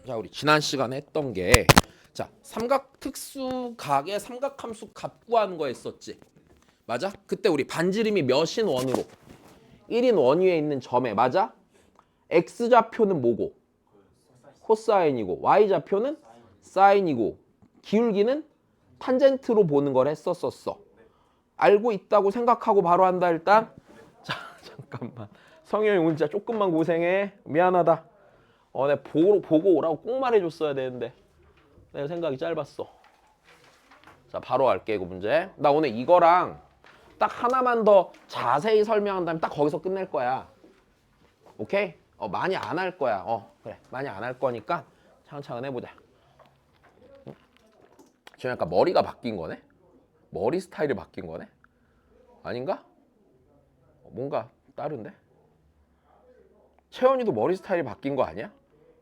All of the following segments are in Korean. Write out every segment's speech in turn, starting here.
자, 우리 지난 시간에 했던 게 자, 삼각 특수각의 삼각함수 값 구하는 거 했었지. 맞아? 그때 우리 반지름이 몇인 원으로 1인 원위에 있는 점에 맞아? x좌표는 뭐고? 코사인이고 y좌표는 사인이고 기울기는 탄젠트로 보는 걸 했었었어. 알고 있다고 생각하고 바로 한다 일단. 자, 잠깐만. 성현이 오늘 진짜 조금만 고생해. 미안하다. 내가 보고 오라고 꼭 말해줬어야 되는데 내가 생각이 짧았어. 자, 바로 할게 이거 문제. 나 오늘 이거랑 딱 하나만 더 자세히 설명한 다음에 딱 거기서 끝낼 거야. 오케이? 많이 안 할 거야. 그래. 많이 안 할 거니까 차근차근 해보자. 지금 약간 머리가 바뀐 거네? 머리 스타일이 바뀐 거네? 아닌가? 뭔가 다른데? 채원이도 머리 스타일이 바뀐 거 아니야?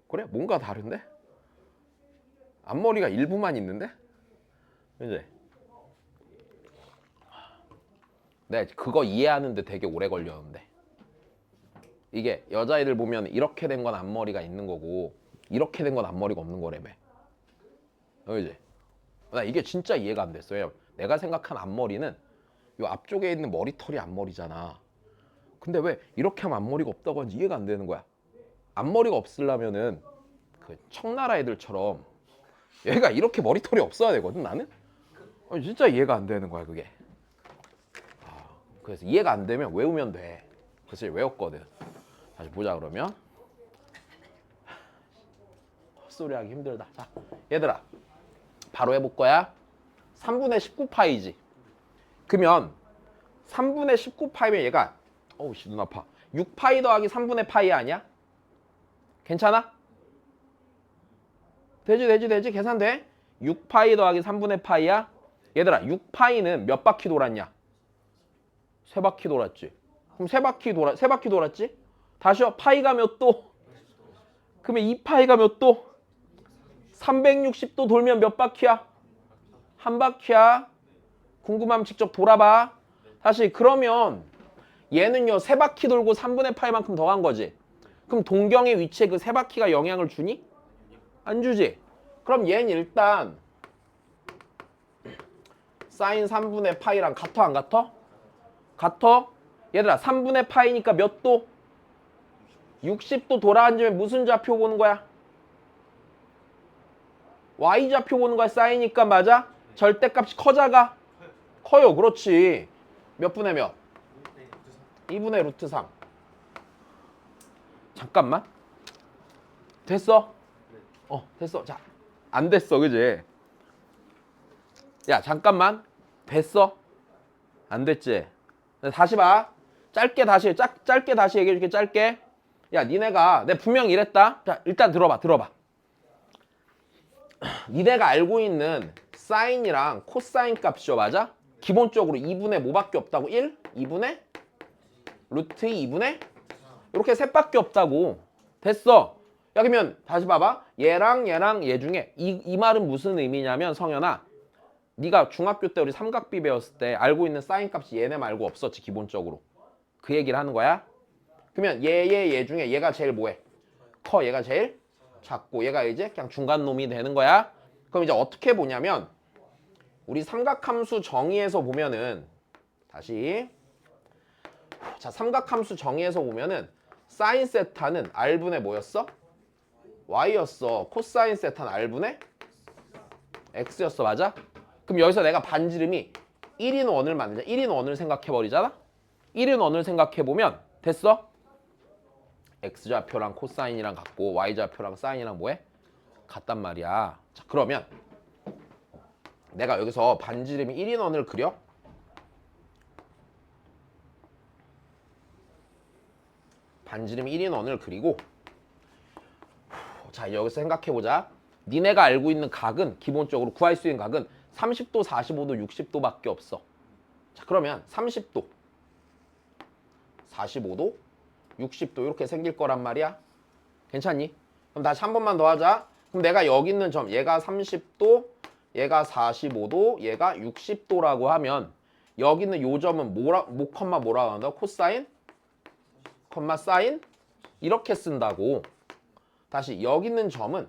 그래? 뭔가 다른데? 앞머리가 일부만 있는데? 이제 내가 그거 이해하는데 되게 오래 걸렸는데 이게 여자애들 보면 이렇게 된 건 앞머리가 있는 거고 이렇게 된 건 앞머리가 없는 거라며. 그지? 나 이게 진짜 이해가 안 됐어요. 내가 생각한 앞머리는 이 앞쪽에 있는 머리털이 앞머리잖아. 근데 왜 이렇게 하면 앞머리가 없다고 하는지 이해가 안 되는 거야. 앞머리가 없으려면은 그 청나라 애들처럼 얘가 이렇게 머리털이 없어야 되거든 나는. 진짜 이해가 안 되는 거야 그게. 그래서 이해가 안 되면 외우면 돼. 그래서 외웠거든. 다시 보자 그러면. 헛소리하기 힘들다. 자, 얘들아 바로 해볼 거야. 3분의 19파이지. 그러면 3분의 19파이면 얘가 어우씨 눈 아파. 6파이 더하기 3분의 파이 아니야? 괜찮아? 되지 계산돼? 6파이 더하기 3분의 파이야? 얘들아 6파이는 몇 바퀴 돌았냐? 3바퀴 돌았지. 그럼 3바퀴 돌았지? 다시요. 파이가 몇 도? 그러면 2파이가 몇 도? 360도 돌면 몇 바퀴야? 한 바퀴야. 궁금하면 직접 돌아봐. 다시 그러면 얘는요 3바퀴 돌고 3분의 파이만큼 더 간 거지. 그럼 동경의 위치에 그 3바퀴가 영향을 주니? 안 주지. 그럼 얘는 일단 사인 3분의 파이랑 같아 안 같아? 같아? 얘들아 3분의 파이니까 몇 도? 60도 돌아앉으면 무슨 좌표 보는 거야? y좌표 보는 거야. 사인이니까 맞아? 절대값이 커자가? 커요. 그렇지. 몇 분의 몇? 2분의 루트 3. 잠깐만. 됐어? 됐어. 자, 안 됐어. 그지? 야, 잠깐만. 됐어? 안 됐지? 다시 봐. 짧게 다시 얘기해 줄게. 짧게. 야, 니네가 내가 분명히 이랬다. 자, 일단 들어봐. 니네가 알고 있는 사인이랑 코사인 값이죠. 맞아? 기본적으로 2분의 뭐밖에 없다고? 1? 2분의 루트 2분의 이렇게 셋밖에 없다고. 됐어. 야, 그러면 다시 봐봐. 얘랑 얘 중에 이 말은 무슨 의미냐면 성현아, 네가 중학교 때 우리 삼각비 배웠을 때 알고 있는 사인 값이 얘네 말고 없었지 기본적으로. 그 얘기를 하는 거야. 그러면 얘 중에 얘가 제일 뭐해? 커. 얘가 제일 작고 얘가 이제 그냥 중간 놈이 되는 거야. 그럼 이제 어떻게 보냐면 우리 삼각함수 정의에서 보면은 다시 자, 삼각함수 정의에서 보면은 사인 세타는 R분의 뭐였어? Y였어. 코사인 세타는 R분의 X였어. 맞아? 그럼 여기서 내가 반지름이 1인 원을 만들자. 1인 원을 생각해버리잖아? 1인 원을 생각해보면 됐어? X좌표랑 코사인이랑 같고 Y좌표랑 사인이랑 뭐해? 같단 말이야. 자, 그러면 내가 여기서 반지름이 1인 원을 그려? 반지름이 1인 원을 그리고 자, 여기서 생각해보자. 니네가 알고 있는 각은 기본적으로 구할 수 있는 각은 30도, 45도, 60도밖에 없어. 자, 그러면 30도, 45도, 60도 이렇게 생길 거란 말이야. 괜찮니? 그럼 다시 한 번만 더 하자. 그럼 내가 여기 있는 점 얘가 30도, 얘가 45도, 얘가 60도라고 하면 여기 있는 요 점은 뭐라고 한다? 코사인, 사인 이렇게 쓴다고. 다시 여기 있는 점은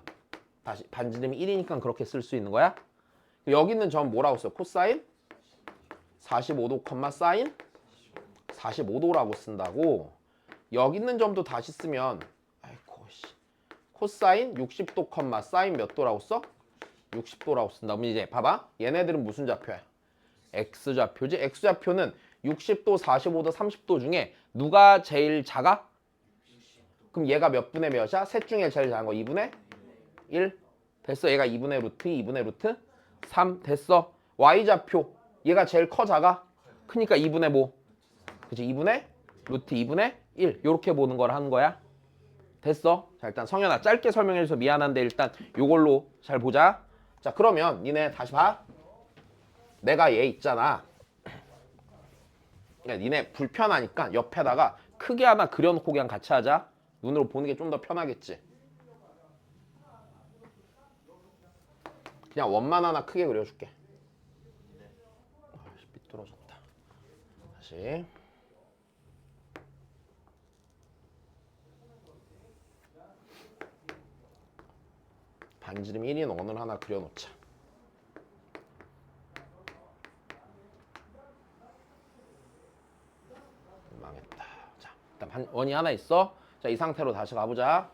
다시 반지름이 1이니까 그렇게 쓸 수 있는 거야. 여기 있는 점 뭐라고 써? 코사인 45도, 사인 45도라고 쓴다고. 여기 있는 점도 다시 쓰면 아이고 씨. 코사인 60도, 사인 몇 도라고 써? 60도라고 쓴다. 그럼 이제 봐봐. 얘네들은 무슨 좌표야? X좌표지. X좌표는 60도, 45도, 30도 중에 누가 제일 작아? 그럼 얘가 몇 분의 몇이야? 셋 중에 제일 작은 거 2분의 1. 됐어. 얘가 2분의 루트 2, 2분의 루트 3. 됐어. Y좌표 얘가 제일 커 작아? 크니까 2분의 뭐? 그치? 2분의 루트 2분의 1. 요렇게 보는 걸 하는 거야. 됐어. 자, 일단 성현아 짧게 설명해줘서 미안한데 일단 요걸로 잘 보자. 자, 그러면 니네 다시 봐. 내가 얘 있잖아. 그러니까 니네 불편하니까 옆에다가 크게 하나 그려놓고 그냥 같이 하자. 눈으로 보는 게 좀 더 편하겠지. 그냥 원만 하나 크게 그려줄게. 아이씨, 삐뚤어졌다. 다시. 반지름 1인 원을 하나 그려놓자. 망했다. 자, 일단 원이 하나 있어. 자, 이 상태로 다시 가보자.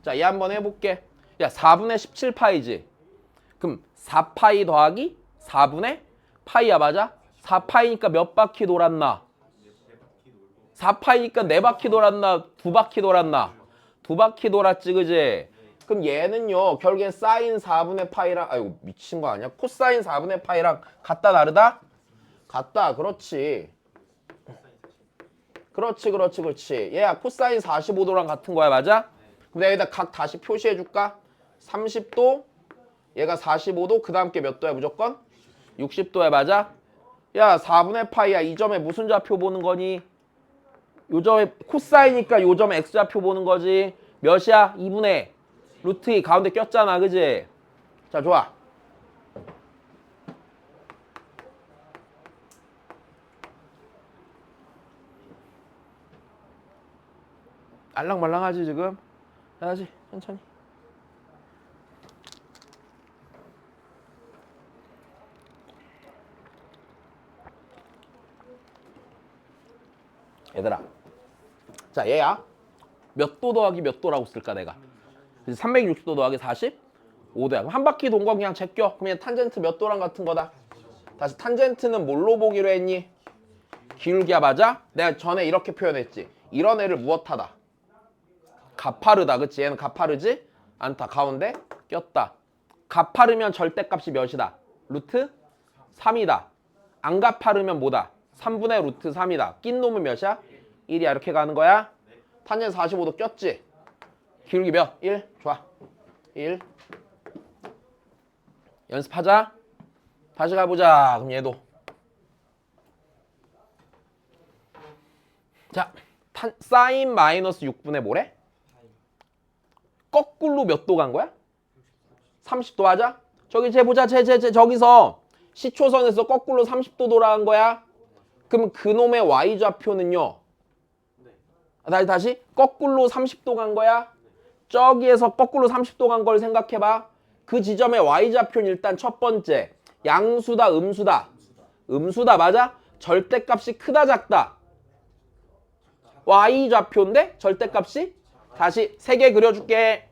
자, 얘 한번 해볼게. 야, 4분의 17파이지. 그럼 4파이 더하기 4분의 파이야, 맞아? 4파이니까 몇 바퀴 돌았나? 4파이니까 4바퀴 돌았나? 2바퀴 돌았나? 2바퀴 돌았지, 그지? 그럼 얘는요, 결국엔 사인 4분의 파이랑, 아이고, 미친 거 아니야? 코사인 4분의 파이랑 같다, 다르다? 같다, 그렇지. 그렇지. 얘야, 코사인 45도랑 같은 거야, 맞아? 그럼 내가 여기다 각 다시 표시해줄까? 30도, 얘가 45도, 그 다음 게 몇 도야, 무조건? 60도야, 맞아? 야, 4분의 파이야. 이 점에 무슨 좌표 보는 거니? 요 점에 코사이니까 요 점에 X좌표 보는 거지. 몇이야? 2분의 루트 2 가운데 꼈잖아, 그지? 자, 좋아. 알랑말랑하지 지금? 해야지, 천천히. 얘들아, 자, 얘야 몇 도 더하기 몇 도라고 쓸까 내가? 360도 더하기 45도야. 그럼 한 바퀴 돈 거 그냥 제껴. 그럼 얘 탄젠트 몇 도랑 같은 거다. 다시 탄젠트는 뭘로 보기로 했니? 기울기야, 맞아? 내가 전에 이렇게 표현했지. 이런 애를 무엇하다? 가파르다, 그치? 얘는 가파르지 않다. 가운데 꼈다. 가파르면 절대값이 몇이다? 루트 3이다. 안 가파르면 뭐다? 3분의 루트 3이다. 낀 놈은 몇이야? 1이야. 이렇게 가는 거야. 탄젠트 45도 꼈지? 기울기 몇? 1? 좋아. 1. 연습하자. 다시 가보자. 그럼 얘도. 자, 사인 마이너스 6분의 뭐래? 거꾸로 몇 도 간 거야? 30도 하자. 저기 재보자. 저기서 시초선에서 거꾸로 30도 돌아간 거야. 그럼 그놈의 Y좌표는요. 다시 거꾸로 30도 간 거야. 저기에서 거꾸로 30도 간 걸 생각해봐. 그 지점의 Y좌표는 일단 첫 번째. 양수다, 음수다? 음수다, 맞아? 절대값이 크다, 작다? Y좌표인데 절대값이? 다시 3개 그려줄게.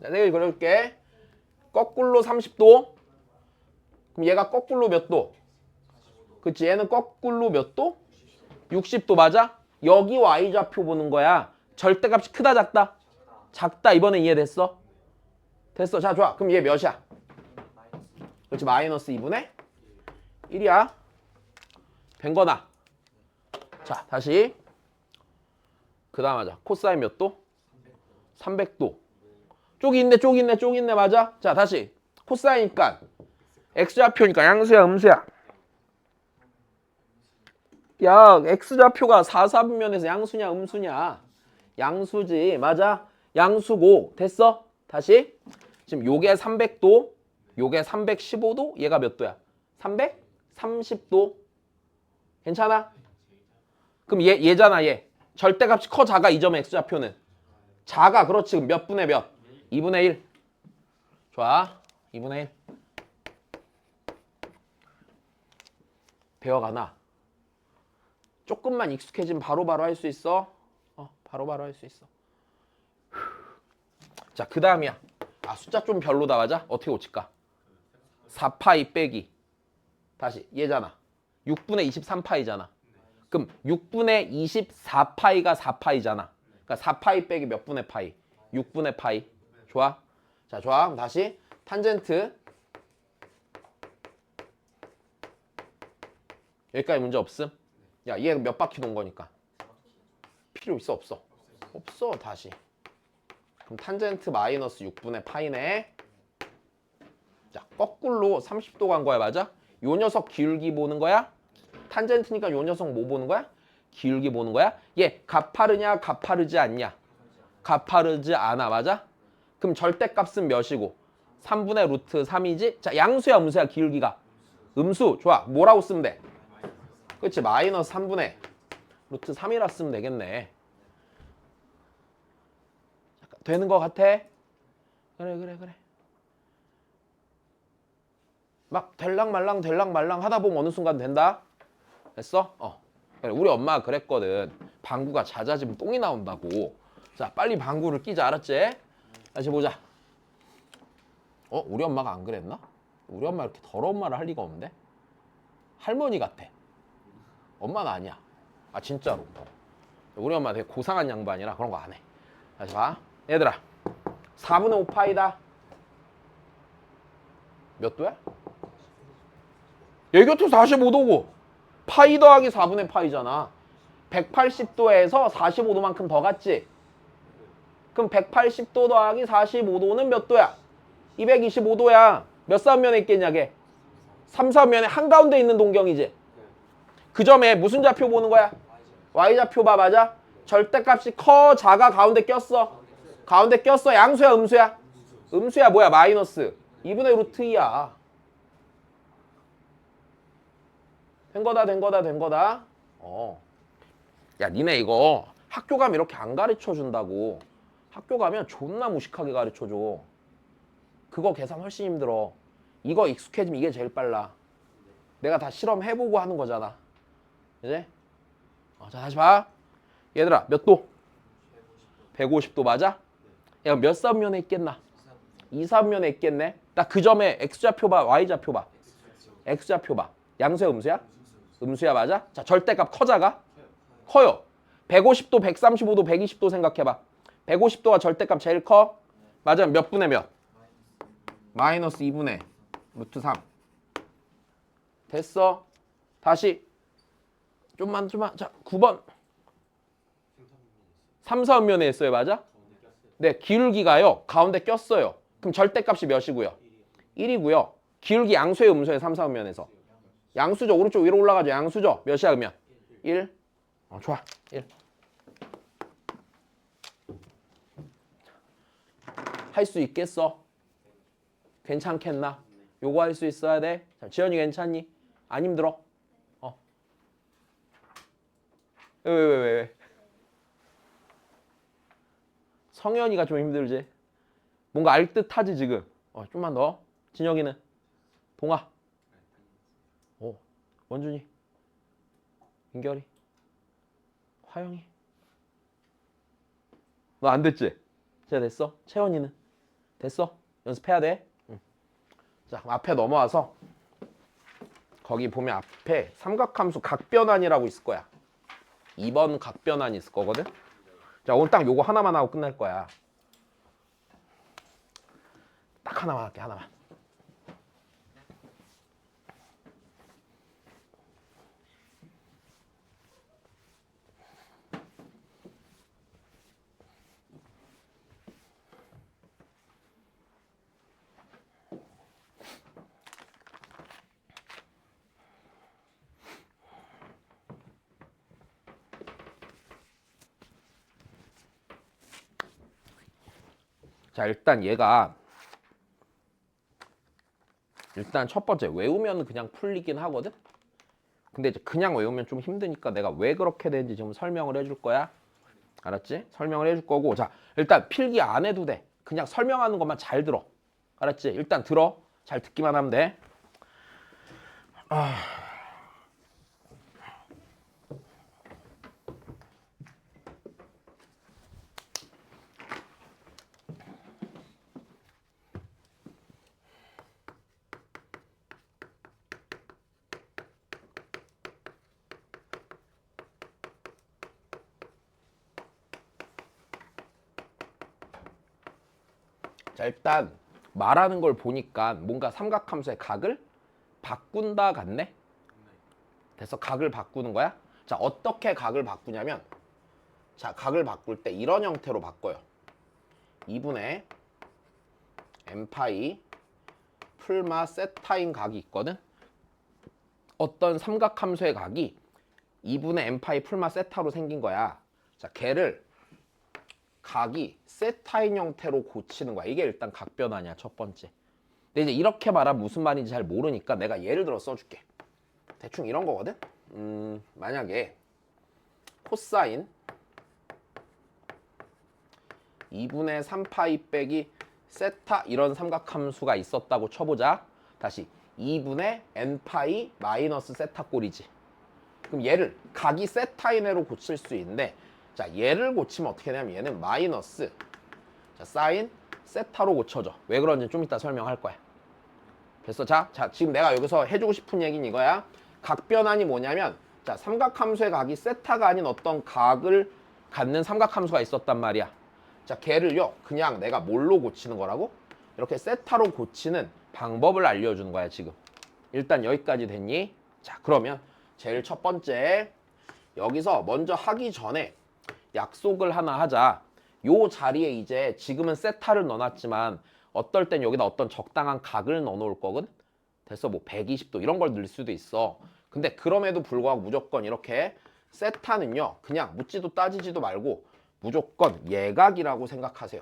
3개 그려줄게. 거꾸로 30도. 그럼 얘가 거꾸로 몇 도? 그치, 얘는 거꾸로 몇 도? 60도, 맞아? 여기 Y좌표 보는 거야. 절대값이 크다, 작다? 작다. 이번에 이해됐어? 됐어. 자, 좋아. 그럼 얘 몇이야? 그렇지, 마이너스 2분의 1이야. 된 거나. 자, 다시. 그 다음 하자. 코사인 몇 도? 300도. 쪽이 있네, 맞아? 자, 다시. 코사인이니까 X좌표니까 양수야, 음수야? 야, X좌표가 4, 4분면에서 양수냐, 음수냐? 양수지, 맞아? 양수고. 됐어? 다시. 지금 요게 300도, 요게 315도, 얘가 몇 도야? 330도. 괜찮아? 그럼 얘잖아, 얘. 절대값이 커, 작아? 이 점의 X좌표는 작아. 그렇지. 그럼 몇 분의 몇? 2분의 1. 좋아. 2분의 1. 배워가나? 조금만 익숙해지면 바로바로 할 수 있어. 바로바로 할 수 있어. 자, 그 다음이야. 숫자 좀 별로다, 맞아? 어떻게 고칠까? 4파이 빼기. 다시, 얘잖아. 6분의 23파이잖아. 그럼 6분의 24파이가 4파이잖아. 그러니까 4파이 빼기 몇 분의 파이? 6분의 파이. 좋아? 자, 좋아. 그럼 다시 탄젠트. 여기까지 문제 없음? 야, 얘 몇 바퀴 돈 거니까? 필요 있어, 없어? 없어, 다시. 그럼 탄젠트 마이너스 6분의 파이네. 자, 거꾸로 30도 간 거야, 맞아? 요 녀석 기울기 보는 거야? 탄젠트니까 요 녀석 뭐 보는 거야? 기울기 보는 거야? 얘 가파르냐, 가파르지 않냐? 가파르지 않아, 맞아? 그럼 절대값은 몇이고? 3분의 루트 3이지? 자, 양수야, 음수야, 기울기가? 음수, 좋아. 뭐라고 쓰면 돼? 그렇지, 마이너스 3분의 루트 3이라 쓰면 되겠네. 되는 거 같아? 그래. 막 될랑말랑 하다 보면 어느 순간 된다? 됐어? 우리 엄마가 그랬거든. 방구가 잦아지면 똥이 나온다고. 자, 빨리 방구를 끼자, 알았지? 다시 보자. 우리 엄마가 안 그랬나? 우리 엄마 이렇게 더러운 말을 할 리가 없는데? 할머니 같아. 엄마는 아니야. 진짜로. 우리 엄마 되게 고상한 양반이라 그런 거 안 해. 다시 봐. 얘들아, 4분의 5파이다. 몇 도야? 얘 곁으로 45도고 파이 더하기 4분의 파이잖아. 180도에서 45도만큼 더 갔지? 그럼 180도 더하기 45도는 몇 도야? 225도야. 몇 사분면에 있겠냐, 걔? 3사분면에 한가운데 있는 동경이지? 그 점에 무슨 좌표 보는 거야? Y좌표 봐, 맞아? 절대값이 커, 작아, 가운데 꼈어? 가운데 꼈어. 양수야, 음수야? 음수야, 뭐야? 마이너스 2분의 루트 2야. 된 거다. 야, 니네 이거 학교 가면 이렇게 안 가르쳐 준다고. 학교 가면 존나 무식하게 가르쳐 줘. 그거 계산 훨씬 힘들어. 이거 익숙해지면 이게 제일 빨라. 내가 다 실험해보고 하는 거잖아. 그지? 자, 다시 봐. 얘들아, 몇 도? 150도 맞아? 야, 몇 사분면에 있겠나? 2사분면에 있겠네. 딱 그 점에 X좌표 봐, Y좌표 봐. X좌표 봐. 양수야, 음수야? 음수야, 맞아? 자, 절대값 커, 작아? 커요. 150도, 135도, 120도 생각해봐. 150도가 절대값 제일 커? 맞아, 몇 분의 몇? 마이너스 2분의 루트 3. 됐어. 다시 좀만. 자, 9번 3, 4분면에 있어요, 맞아? 네, 기울기가요 가운데 꼈어요. 그럼 절대값이 몇이고요? 1이고요. 기울기 양수의 음수의 3, 4분면에서 양수죠. 오른쪽 위로 올라가죠. 양수죠. 몇이야 그러면? 1. 좋아. 1. 할 수 있겠어? 괜찮겠나? 요거 할 수 있어야 돼. 자, 지연이 괜찮니? 안 힘들어? 왜? 성현이가 좀 힘들지? 뭔가 알 듯하지 지금? 좀만 더. 진혁이는? 동아? 원준이? 민결이? 화영이? 너 안 됐지? 진짜 됐어? 채원이는? 됐어? 연습해야 돼? 응. 자, 앞에 넘어와서 거기 보면 앞에 삼각함수 각변환이라고 있을 거야. 2번 각변환이 있을 거거든? 자, 오늘 딱 요거 하나만 하고 끝날 거야. 딱 하나만 할게, 하나만. 자, 일단 얘가 첫 번째 외우면 그냥 풀리긴 하거든? 근데 이제 그냥 외우면 좀 힘드니까 내가 왜 그렇게 되는지 지금 설명을 해줄 거야. 알았지? 설명을 해줄 거고. 자, 일단 필기 안 해도 돼. 그냥 설명하는 것만 잘 들어. 알았지? 일단 들어. 잘 듣기만 하면 돼. 자, 일단 말하는 걸 보니까 뭔가 삼각함수의 각을 바꾼다 같네? 그래서 각을 바꾸는 거야? 자, 어떻게 각을 바꾸냐면, 자, 각을 바꿀 때 이런 형태로 바꿔요. 2분의 n파이 풀마 세타인 각이 있거든? 어떤 삼각함수의 각이 2분의 n파이 풀마 세타로 생긴 거야. 자, 걔를 각이 세타인 형태로 고치는 거야. 이게 일단 각 변환이야, 첫 번째. 근데 이제 이렇게 말하면 무슨 말인지 잘 모르니까 내가 예를 들어 써줄게. 대충 이런 거거든? 만약에 코사인 2분의 3파이 빼기 세타 이런 삼각함수가 있었다고 쳐보자. 다시 2분의 n파이 마이너스 세타 꼴이지. 그럼 얘를 각이 세타인으로 고칠 수 있는데, 자, 얘를 고치면 어떻게 되냐면 얘는 마이너스, 자, 사인 세타로 고쳐져. 왜 그런지 좀 이따 설명할 거야. 그래서 자, 지금 내가 여기서 해주고 싶은 얘기는 이거야. 각 변환이 뭐냐면, 자, 삼각함수의 각이 세타가 아닌 어떤 각을 갖는 삼각함수가 있었단 말이야. 자, 걔를요 그냥 내가 뭘로 고치는 거라고? 이렇게 세타로 고치는 방법을 알려주는 거야 지금. 일단 여기까지 됐니? 자, 그러면 제일 첫 번째, 여기서 먼저 하기 전에 약속을 하나 하자. 요 자리에 이제 지금은 세타를 넣어놨지만 어떨 땐 여기다 어떤 적당한 각을 넣어놓을 거거든. 그래서 뭐 120도 이런 걸 넣을 수도 있어. 근데 그럼에도 불구하고 무조건 이렇게 세타는요 그냥 묻지도 따지지도 말고 무조건 예각이라고 생각하세요.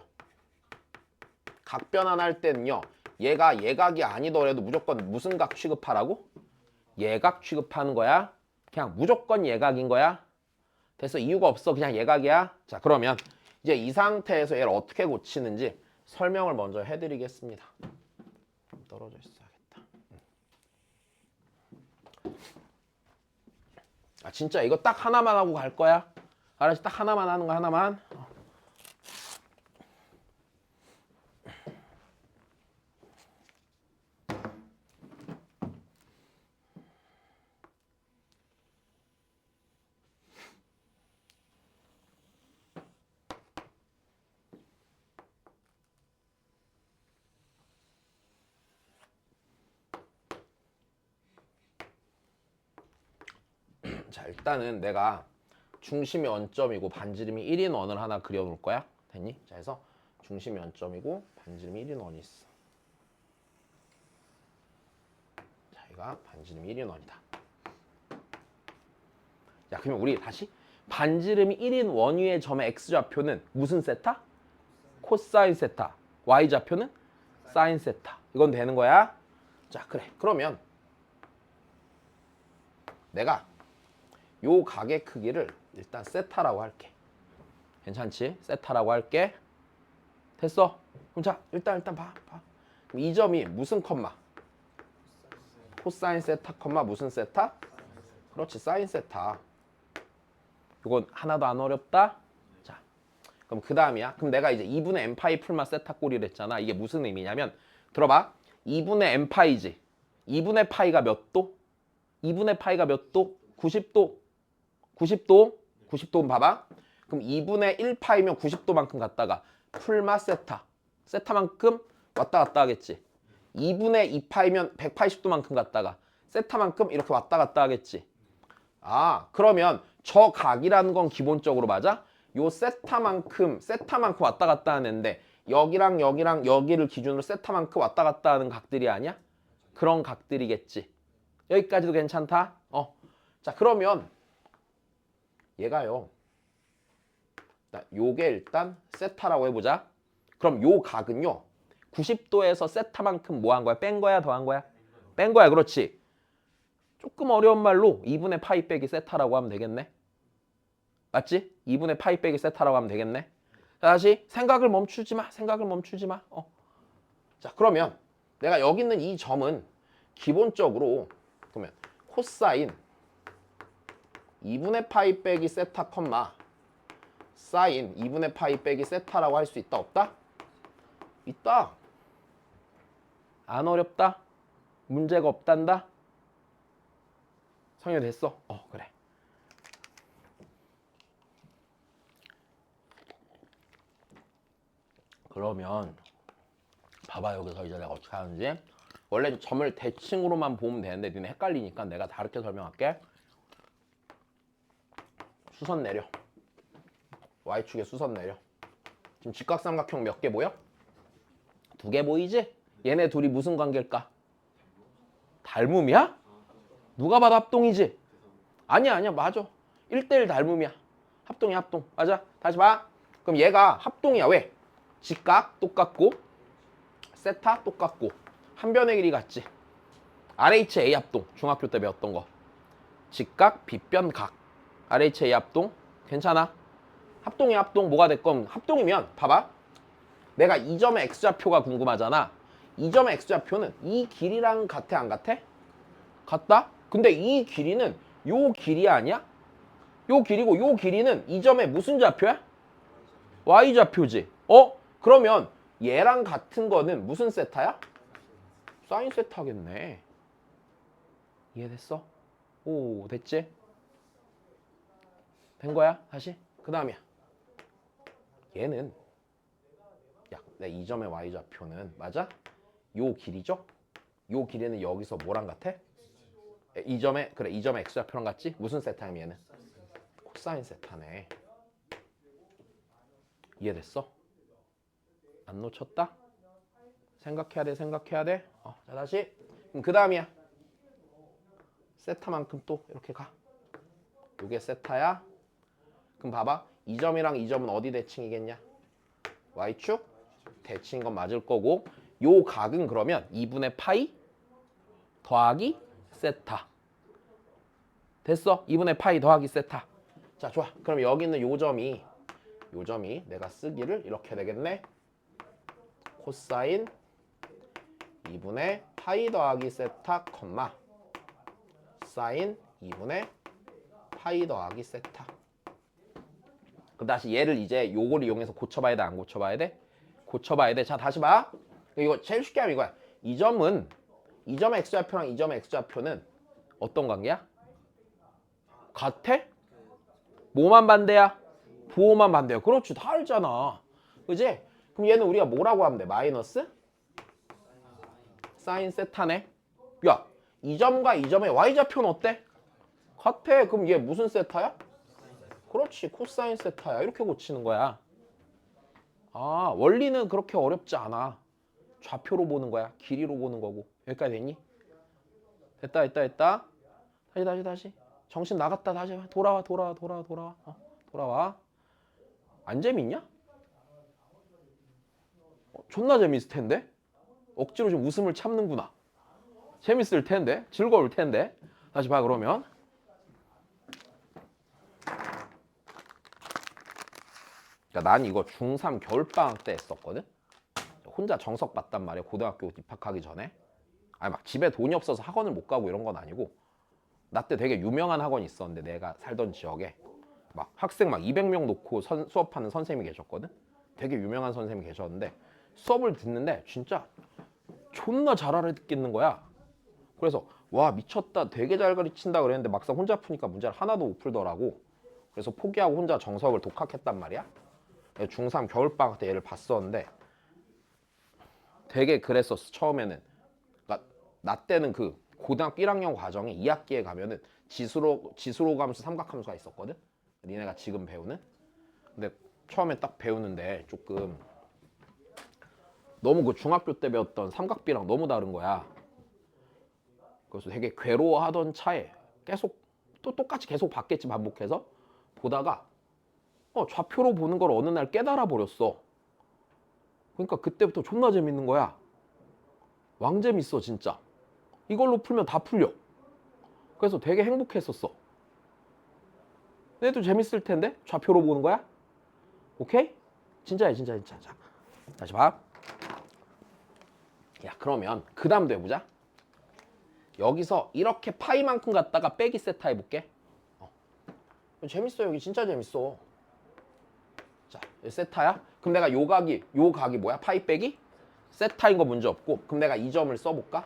각 변환할 때는요 얘가 예각이 아니더라도 무조건 무슨 각 취급하라고? 예각 취급하는 거야. 그냥 무조건 예각인 거야. 됐어. 이유가 없어. 그냥 예각이야. 자, 그러면 이제 이 상태에서 얘를 어떻게 고치는지 설명을 먼저 해드리겠습니다. 떨어져 있어야겠다. 아, 진짜 이거 딱 하나만 하고 갈 거야. 알았지? 딱 하나만 하는 거 하나만. 자, 일단은 내가 중심이 원점이고 반지름이 1인 원을 하나 그려놓을 거야. 됐니? 자, 그래서 중심이 원점이고 반지름이 1인 원이 있어. 자, 얘가 반지름이 1인 원이다. 자, 그러면 우리 다시 반지름이 1인 원위의 점의 x좌표는 무슨 세타? 코사인 세타. y좌표는 사인 세타. 이건 되는 거야. 자, 그래. 그러면 내가 요 각의 크기를 일단 세타라고 할게. 괜찮지? 세타라고 할게. 됐어? 그럼 자, 일단 봐. 그럼 이 점이 무슨 컴마? 코사인 세타 컴마 무슨 세타? 그렇지, 사인 세타. 이건 하나도 안 어렵다? 자, 그럼 그 다음이야. 그럼 내가 이제 2분의 n파이 풀마 세타 꼴이라 했잖아. 이게 무슨 의미냐면, 들어봐. 2분의 n파이지. 2분의 파이가 몇 도? 2분의 파이가 몇 도? 90도. 90도 봐봐. 그럼 2분의 1파이면 90도만큼 갔다가 풀마 세타. 세타만큼 왔다 갔다 하겠지. 2분의 2파이면 180도만큼 갔다가 세타만큼 이렇게 왔다 갔다 하겠지. 아, 그러면 저 각이라는 건 기본적으로 맞아? 요 세타만큼 왔다 갔다 하는데 여기랑 여기를 기준으로 세타만큼 왔다 갔다 하는 각들이 아니야? 그런 각들이겠지. 여기까지도 괜찮다? 자, 그러면 얘가요. 요게 일단 세타라고 해보자. 그럼 요 각은요. 90도에서 세타만큼 뭐 한 거야? 뺀 거야? 더한 거야? 뺀 거야. 그렇지. 조금 어려운 말로 2분의 파이 빼기 세타라고 하면 되겠네. 맞지? 2분의 파이 빼기 세타라고 하면 되겠네. 자, 다시 생각을 멈추지 마. 자, 그러면 내가 여기 있는 이 점은 기본적으로 그러면 코사인 2분의 파이 빼기 세타 컴마 사인 2분의 파이 빼기 세타라고 할 수 있다 없다? 있다. 안 어렵다? 문제가 없단다? 성현 됐어? 그래. 그러면 봐봐 여기서 이제 내가 어떻게 하는지. 원래 점을 대칭으로만 보면 되는데 니네 헷갈리니까 내가 다르게 설명할게. 수선 내려. Y축에 수선 내려. 지금 직각삼각형 몇 개 보여? 2개 보이지? 얘네 둘이 무슨 관계일까? 닮음이야? 누가 봐도 합동이지? 아니야 맞아. 1대1 닮음이야. 합동이야 합동. 맞아. 다시 봐. 그럼 얘가 합동이야. 왜? 직각 똑같고 세타 똑같고 한 변의 길이 같지. RHA 합동. 중학교 때 배웠던 거. 직각 빗변각. RHA 합동. 괜찮아. 합동이 합동. 뭐가 됐건 합동이면 봐봐. 내가 이 점의 x좌표가 궁금하잖아. 이 점의 x좌표는 이 길이랑 같아 안 같아? 같다? 근데 이 길이는 요 길이 아니야? 요 길이고 요 길이는 이 점의 무슨 좌표야? y좌표지. 그러면 얘랑 같은 거는 무슨 세타야? 사인 세타겠네. 이해됐어? 오, 됐지? 된 거야? 다시? 그 다음이야. 얘는 내 이 점의 y좌표는 맞아? 요 길이죠? 요 길이는 여기서 뭐랑 같아? 이 점의 x좌표랑 같지? 무슨 세타면 얘는? 코사인 세타네. 이해됐어? 안 놓쳤다? 생각해야 돼. 자, 다시. 그럼 그 다음이야. 세타만큼 또 이렇게 가. 요게 세타야. 그럼 봐봐. 이 점이랑 이 점은 어디 대칭이겠냐? Y축? 대칭인 건 맞을 거고 요 각은 그러면 2분의 파이 더하기 세타. 됐어? 2분의 파이 더하기 세타. 자, 좋아. 그럼 여기 있는 요 점이 내가 쓰기를 이렇게 되겠네. 코사인 2분의 파이 더하기 세타 컴마 사인 2분의 파이 더하기 세타. 그럼 다시 얘를 이제 요걸 이용해서 고쳐봐야 돼? 안 고쳐봐야 돼? 고쳐봐야 돼. 자, 다시 봐. 이거 제일 쉽게 하면 이거야. 이 점의 x좌표랑 이 점의 x좌표는 어떤 관계야? 같아? 뭐만 반대야? 부호만 반대야. 그렇지. 다 알잖아. 그지? 그럼 얘는 우리가 뭐라고 하면 돼? 마이너스? 사인 세타네. 야, 이 점과 이 점의 y좌표는 어때? 같아. 그럼 얘 무슨 세타야? 그렇지. 코사인 세타야. 이렇게 고치는 거야. 아, 원리는 그렇게 어렵지 않아. 좌표로 보는 거야. 길이로 보는 거고. 여기까지 됐니? 됐다. 다시. 정신 나갔다. 다시 돌아와. 돌아와. 안 재밌냐? 존나 재밌을 텐데? 억지로 좀 웃음을 참는구나. 재밌을 텐데? 즐거울 텐데? 다시 봐, 그러면. 그러니까 난 이거 중3 겨울방학 때 했었거든? 혼자 정석 봤단 말이야. 고등학교 입학하기 전에. 아니 막 집에 돈이 없어서 학원을 못 가고 이런 건 아니고 나 때 되게 유명한 학원이 있었는데 내가 살던 지역에 막 학생 막 200명 놓고 수업하는 선생님이 계셨거든? 되게 유명한 선생님이 계셨는데 수업을 듣는데 진짜 존나 잘 알아듣겠는 거야. 그래서 와 미쳤다 되게 잘 가르친다 그랬는데 막상 혼자 푸니까 문제를 하나도 못 풀더라고. 그래서 포기하고 혼자 정석을 독학했단 말이야. 중3 겨울방학 때 얘를 봤었는데 되게 그랬었어 처음에는. 그러니까 나 때는 그 고등학교 1학년 과정에 2학기에 가면은 지수로 감수 삼각함수가 있었거든. 니네가 지금 배우는. 근데 처음에 딱 배우는데 조금 너무 그 중학교 때 배웠던 삼각비랑 너무 다른 거야. 그래서 되게 괴로워하던 차에 계속 또 똑같이 계속 봤겠지 반복해서 보다가 좌표로 보는 걸 어느 날 깨달아 버렸어. 그러니까 그때부터 존나 재밌는 거야. 왕재밌어 진짜. 이걸로 풀면 다 풀려. 그래서 되게 행복했었어. 얘도 재밌을 텐데 좌표로 보는 거야. 오케이? 진짜야 진짜. 자, 다시 봐. 야, 그러면 그 다음도 해보자. 여기서 이렇게 파이만큼 갖다가 빼기 세타 해볼게. 재밌어. 여기 진짜 재밌어. 자, 세타야. 그럼 내가 요 각이 뭐야? 파이 빼기? 세타인 거 문제 없고. 그럼 내가 이 점을 써볼까?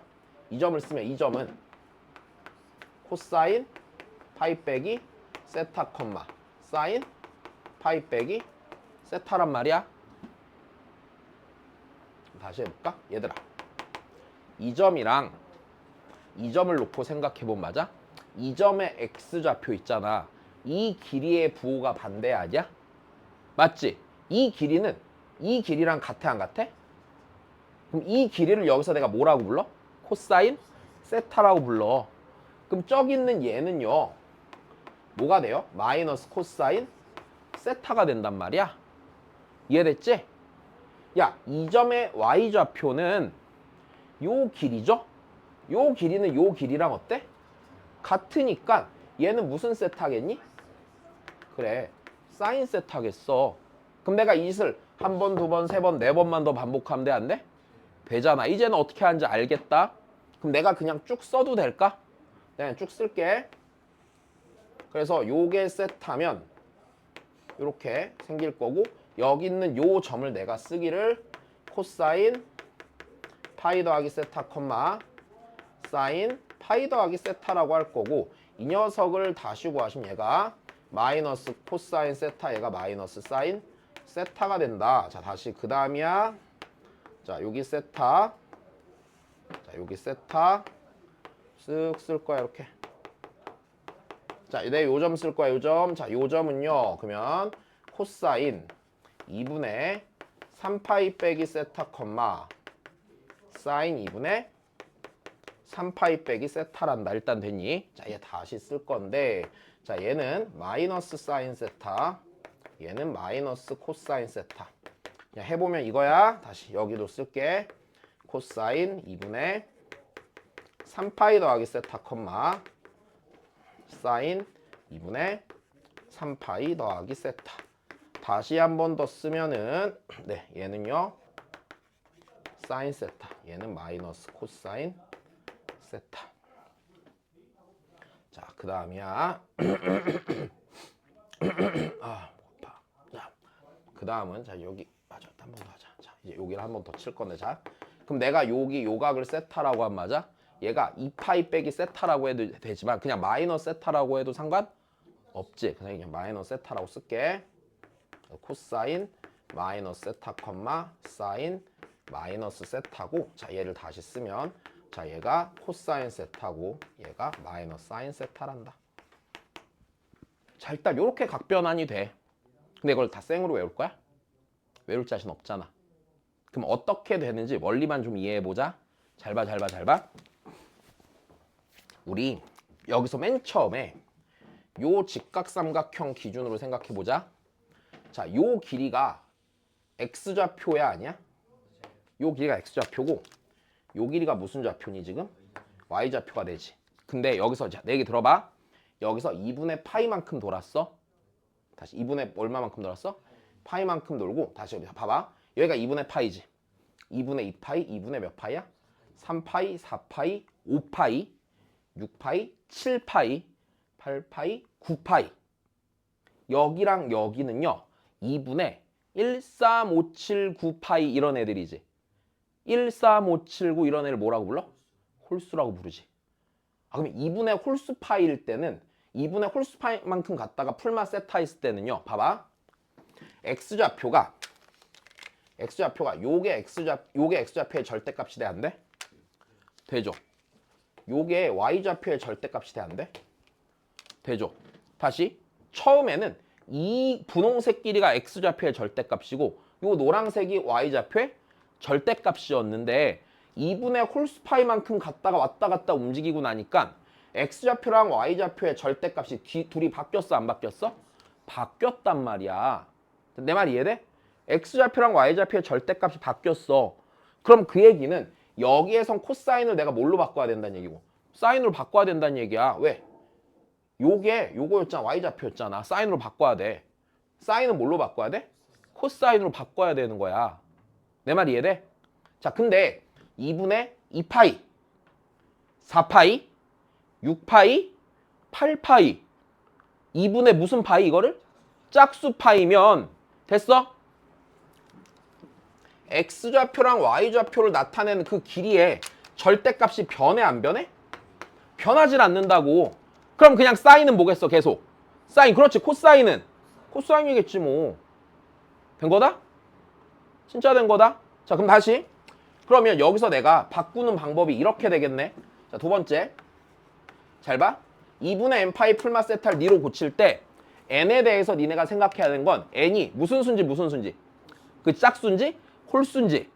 이 점을 쓰면 이 점은 코사인 파이 빼기 세타 콤마 사인 파이 빼기 세타란 말이야. 다시 해볼까? 얘들아, 이 점이랑 이 점을 놓고 생각해보면 맞아? 이 점의 x좌표 있잖아. 이 길이의 부호가 반대 아니야? 맞지? 이 길이는 이 길이랑 같아 안 같아? 그럼 이 길이를 여기서 내가 뭐라고 불러? 코사인 세타라고 불러. 그럼 저기 있는 얘는요, 뭐가 돼요? 마이너스 코사인 세타가 된단 말이야. 이해됐지? 야, 이 점의 y좌표는 요 길이죠? 요 길이는 요 길이랑 어때? 같으니까 얘는 무슨 세타겠니? 그래, 사인 세타겠어. 그럼 내가 이 짓을 한 번, 두 번, 세 번, 네 번만 더 반복하면 돼, 안 돼? 되잖아. 이제는 어떻게 하는지 알겠다. 그럼 내가 그냥 쭉 써도 될까? 그냥 쭉 쓸게. 그래서 요게 세타면 이렇게 생길 거고, 여기 있는 요 점을 내가 쓰기를 코사인 파이 더하기 세타 콤마 사인 파이 더하기 세타라고 할 거고, 이 녀석을 다시 구하시면 얘가 마이너스 코사인 세타, 얘가 마이너스 사인 세타가 된다. 자, 다시 그 다음이야. 자, 여기 세타. 자, 여기 세타. 쓱 쓸 거야, 이렇게. 자, 내 요점 쓸 거야, 요점. 자, 요점은요, 그러면 코사인 2분의 3파이 빼기 세타 콤마 사인 2분의 3파이 빼기 세타란다. 일단 됐니? 자, 얘 다시 쓸 건데, 자, 얘는 마이너스 사인 세타, 얘는 마이너스 코사인 세타. 그냥 해보면 이거야. 다시 여기도 쓸게. 코사인 2분의 3파이 더하기 세타 콤마 사인 2분의 3파이 더하기 세타. 다시 한 번 더 쓰면은, 네, 얘는요 사인 세타, 얘는 마이너스 코사인 세타. 자, 그 다음이야. 아, 고파. 자, 그 다음은, 자, 여기 맞아, 한 번 더 하자. 자, 이제 여기를 한 번 더 칠 건데, 자, 그럼 내가 여기 요각을 세타라고 하면 맞아? 얘가 2파이 빼기 세타라고 해도 되지만 그냥 마이너스 세타라고 해도 상관없지. 그냥 마이너스 세타라고 쓸게. 코사인 마이너스 세타 콤마 사인 마이너스 세타고, 자, 얘를 다시 쓰면, 자, 얘가 코사인 세타고 얘가 마이너스 사인 세타란다. 자, 일단 이렇게 각변환이 돼. 근데 이걸 다 생으로 외울 거야? 외울 자신 없잖아. 그럼 어떻게 되는지 원리만 좀 이해해보자. 잘 봐, 잘 봐, 잘 봐. 우리 여기서 맨 처음에 요 직각삼각형 기준으로 생각해보자. 자, 요 길이가 x좌표야 아니야? 요 길이가 x좌표고 요 길이가 무슨 좌표니 지금? y좌표가 되지. 근데 여기서, 자, 내 얘기 들어봐. 여기서 2분의 파이만큼 돌았어. 다시 2분의 얼마만큼 돌았어? 파이만큼 돌고, 다시 여기 봐봐. 여기가 2분의 파이지. 2분의 2파이, 2분의 몇 파이야? 3파이, 4파이, 5파이, 6파이, 7파이, 8파이, 9파이. 여기랑 여기는요 2분의 1, 3, 5, 7, 9파이 이런 애들이지. 1, 3, 5, 7, 9 이런 애를 뭐라고 불러? 홀수라고 부르지. 아, 그럼 2분의 홀수 파이일 때는 2분의 홀수 파이만큼 갖다가 풀마 세타 있을 때는요, 봐봐. x좌표가 요게 x좌표의 절대값이 돼 안 돼? 되죠. 요게 y좌표의 절대값이 돼 안 돼? 되죠. 다시 처음에는 이 분홍색 길이가 x좌표의 절대값이고 요 노란색이 y좌표의 절대값이었는데 2분의 홀수파이만큼 갔다가 왔다 갔다 움직이고 나니까 x좌표랑 y좌표의 절대값이 둘이 바뀌었어 안 바뀌었어? 바뀌었단 말이야. 내 말 이해돼? x좌표랑 y좌표의 절대값이 바뀌었어. 그럼 그 얘기는 여기에선 코사인을 내가 뭘로 바꿔야 된다는 얘기고 사인으로 바꿔야 된다는 얘기야. 왜? 요거였잖아. y좌표였잖아. 사인으로 바꿔야 돼. 사인은 뭘로 바꿔야 돼? 코사인으로 바꿔야 되는 거야. 내 말 이해돼? 자, 근데 2분의 2파이, 4파이, 6파이, 8파이. 2분의 무슨 파이 이거를? 짝수 파이면 됐어? x좌표랑 y좌표를 나타내는 그 길이의 절대값이 변해 안 변해? 변하질 않는다고. 그럼 그냥 사인은 뭐겠어 계속? 사인. 그렇지. 코사인은? 코사인이겠지 뭐. 된 거다? 진짜 된 거다? 자 그럼 다시. 그러면 여기서 내가 바꾸는 방법이 이렇게 되겠네. 자 두 번째. 잘 봐. 2분의 n파이 풀마 세타를 니로 고칠 때 n에 대해서 니네가 생각해야 되는 건 n이 무슨 수인지 무슨 수인지. 그 짝수인지 홀수인지.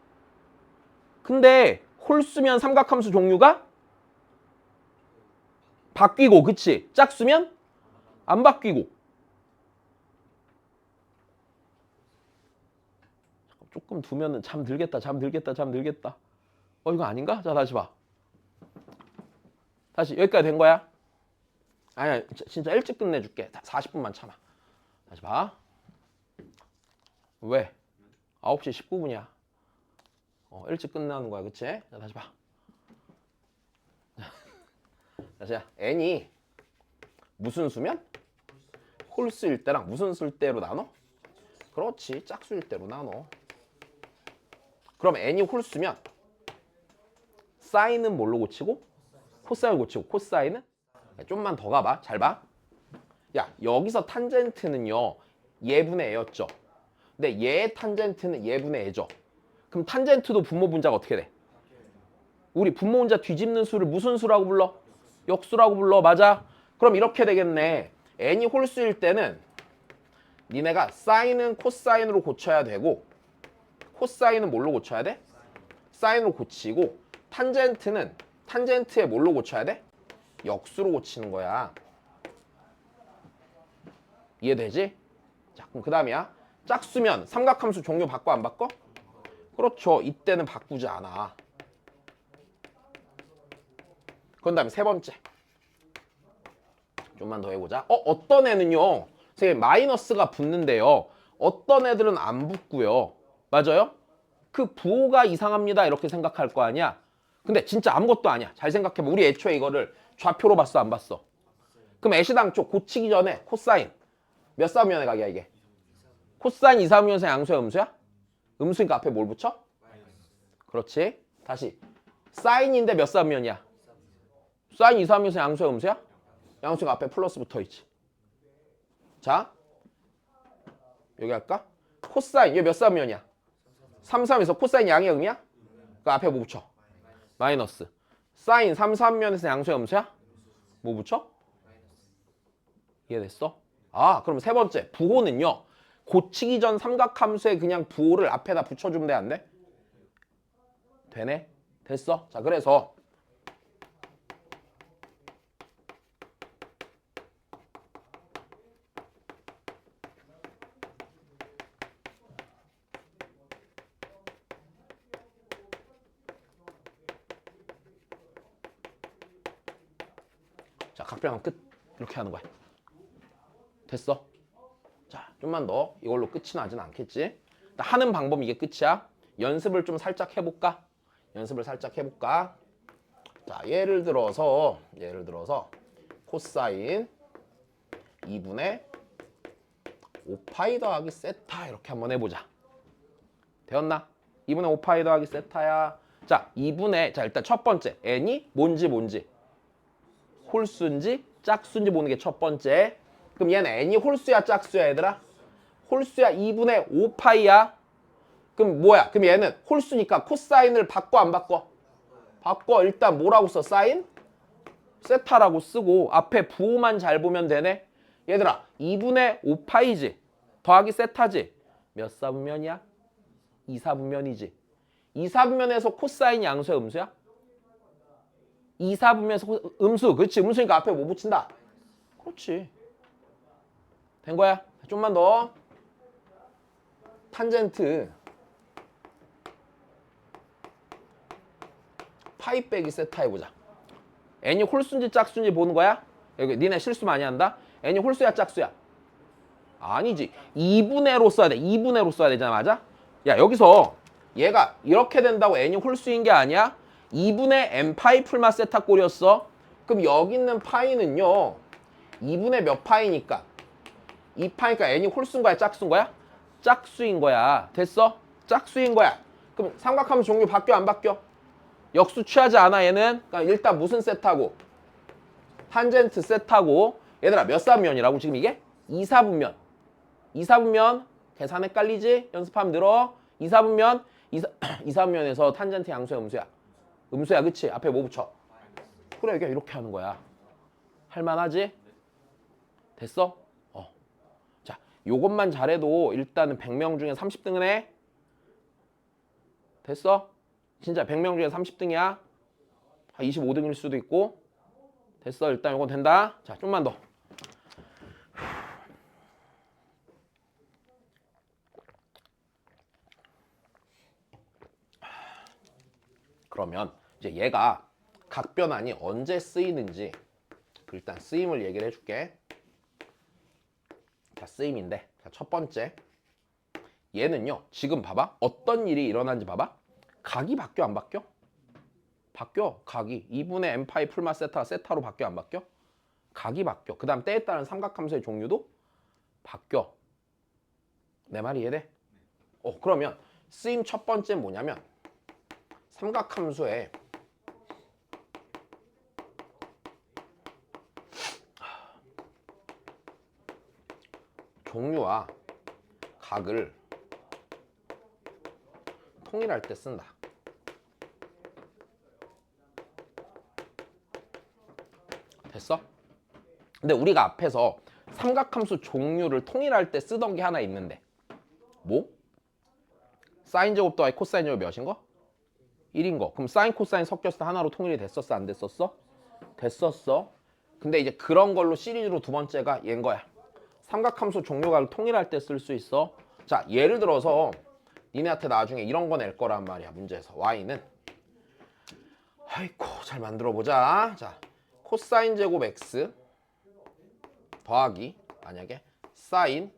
근데 홀수면 삼각함수 종류가 바뀌고, 그치? 짝수면 안 바뀌고. 조금 두면은 잠들겠다. 이거 아닌가? 자 다시 봐. 다시 여기까지 된 거야? 아니야 진짜 일찍 끝내줄게. 40분만 참아. 다시 봐. 왜? 9시 19분이야. 일찍 끝나는 거야. 그치? 자 다시 봐. 다시야. n이 무슨 수면? 홀수일 때랑 무슨 수일 때로 나눠? 그렇지. 짝수일 때로 나눠. 그럼 n이 홀수면 사인은 뭘로 고치고? 코사인을 고치고. 코사인은? 좀만 더 가봐. 잘 봐. 야 여기서 탄젠트는요 얘분의 애였죠. 근데 얘의 탄젠트는 얘분의 애죠. 그럼 탄젠트도 분모 분자가 어떻게 돼? 우리 분모 분자 뒤집는 수를 무슨 수라고 불러? 역수라고 불러. 맞아? 그럼 이렇게 되겠네. n이 홀수일 때는 니네가 사인은 코사인으로 고쳐야 되고 코사인은 뭘로 고쳐야 돼? 사인으로 고치고 탄젠트는 탄젠트에 뭘로 고쳐야 돼? 역수로 고치는 거야. 이해되지? 자 그럼 그 다음이야. 짝수면 삼각함수 종류 바꿔 안 바꿔? 그렇죠. 이때는 바꾸지 않아. 그런 다음에 세 번째. 좀만 더 해보자. 어떤 애는요 선생님 마이너스가 붙는데요 어떤 애들은 안 붙고요. 맞아요? 그 부호가 이상합니다 이렇게 생각할 거 아니야. 근데 진짜 아무것도 아니야. 잘 생각해봐. 우리 애초에 이거를 좌표로 봤어 안 봤어? 그럼 애시당초 고치기 전에 코사인 몇 사분면에 가게야 이게? 코사인 2, 4분면에서 양수야 음수야? 음수니까 앞에 뭘 붙여? 그렇지. 다시 사인인데 몇 사분면이야? 사인 2, 4분면에서 양수야 음수야? 양수가 앞에 플러스 붙어있지. 자 여기 할까? 코사인 이게 몇 사분면이야? 3, 3에서 코사인 양의 음이야? 그 앞에 뭐 붙여? 마이너스. 사인 3, 3면에서 양수야 음수야? 뭐 붙여? 이해됐어? 아 그럼 세 번째 부호는요 고치기 전 삼각함수에 그냥 부호를 앞에다 붙여주면 돼 안 돼? 되네? 됐어? 자 그래서 자 각별하면 끝. 이렇게 하는 거야. 됐어? 자 좀만 더. 이걸로 끝이 나진 않겠지? 하는 방법이 이게 끝이야. 연습을 좀 살짝 해볼까? 자 예를 들어서 코사인 2분의 5파이 더하기 세타 이렇게 한번 해보자. 되었나? 2분의 5파이 더하기 세타야. 자 2분의 자 일단 첫 번째 n이 뭔지 홀수인지 짝수인지 보는 게 첫 번째. 그럼 얘는 n이 홀수야 짝수야 얘들아? 홀수야. 2분의 5파이야. 그럼 뭐야? 그럼 얘는 홀수니까 코사인을 바꿔 안 바꿔? 바꿔. 일단 뭐라고 써? 사인? 세타라고 쓰고 앞에 부호만 잘 보면 되네. 얘들아 2분의 5파이지 더하기 세타지 몇 사분면이야? 2사분면이지. 2사분면에서 코사인이 양수야 음수야? 2사분면에서 음수. 그렇지. 음수니까 앞에 뭐 붙인다? 그렇지. 된 거야. 좀만 더. 탄젠트 파이 빼기 세타 해보자. n이 홀수인지 짝수인지 보는 거야? 여기 니네 실수 많이 한다. n이 홀수야 짝수야? 아니지. 2분의로 써야 돼. 2분의로 써야 되잖아. 맞아? 야 여기서 얘가 이렇게 된다고 n이 홀수인 게 아니야. 2분의 n 파이 풀마 세타 꼴이었어. 그럼 여기 있는 파이는요. 2분의 몇 파이니까? 2파이니까 n이 홀수인 거야? 짝수인 거야? 짝수인 거야. 됐어? 짝수인 거야. 그럼 삼각함수 종류 바뀌어 안 바뀌어? 역수 취하지 않아 얘는? 그러니까 일단 무슨 세타고? 탄젠트 세타고. 얘들아 몇 사분면이라고 지금 이게? 2사분면. 2사분면 계산 헷갈리지? 연습하면 늘어. 2사분면 2사분면에서 탄젠트 양수야 음수야? 음수야 그치? 앞에 뭐 붙여? 그래 이게 이렇게 하는 거야. 할만하지? 됐어? 자, 요것만 잘해도 일단은 100명 중에 30등은 해. 됐어? 진짜 100명 중에 30등이야. 25등일 수도 있고. 됐어? 일단 요건 된다. 자, 좀만 더. 그러면 이제 얘가 각변환이 언제 쓰이는지 일단 쓰임을 얘기를 해줄게. 자, 쓰임인데 자, 첫 번째 얘는요. 지금 봐봐. 어떤 일이 일어난지 봐봐. 각이 바뀌어 안 바뀌어? 바뀌어. 각이 2분의 n파이 풀마 세타 세타로 바뀌어 안 바뀌어? 각이 바뀌어. 그 다음 때에 따른 삼각함수의 종류도 바뀌어. 내 말이 이해돼? 그러면 쓰임 첫 번째 뭐냐면 삼각함수의 종류와 각을 통일할 때 쓴다. 됐어? 근데 우리가 앞에서 삼각함수 종류를 통일할 때 쓰던 게 하나 있는데 뭐? 사인 제곱 더하기 코사인 제곱 몇인 거? 1인 거. 그럼 사인 코사인 섞였을 때 하나로 통일이 됐었어 안 됐었어? 됐었어. 근데 이제 그런 걸로 시리즈로 두 번째가 얘인 거야. 삼각함수 종류각을 통일할 때 쓸 수 있어. 자, 예를 들어서 니네한테 나중에 이런 거 낼 거란 말이야. 문제에서 y는 아이고 잘 만들어 보자. 자, 코사인 제곱 x 더하기 만약에 사인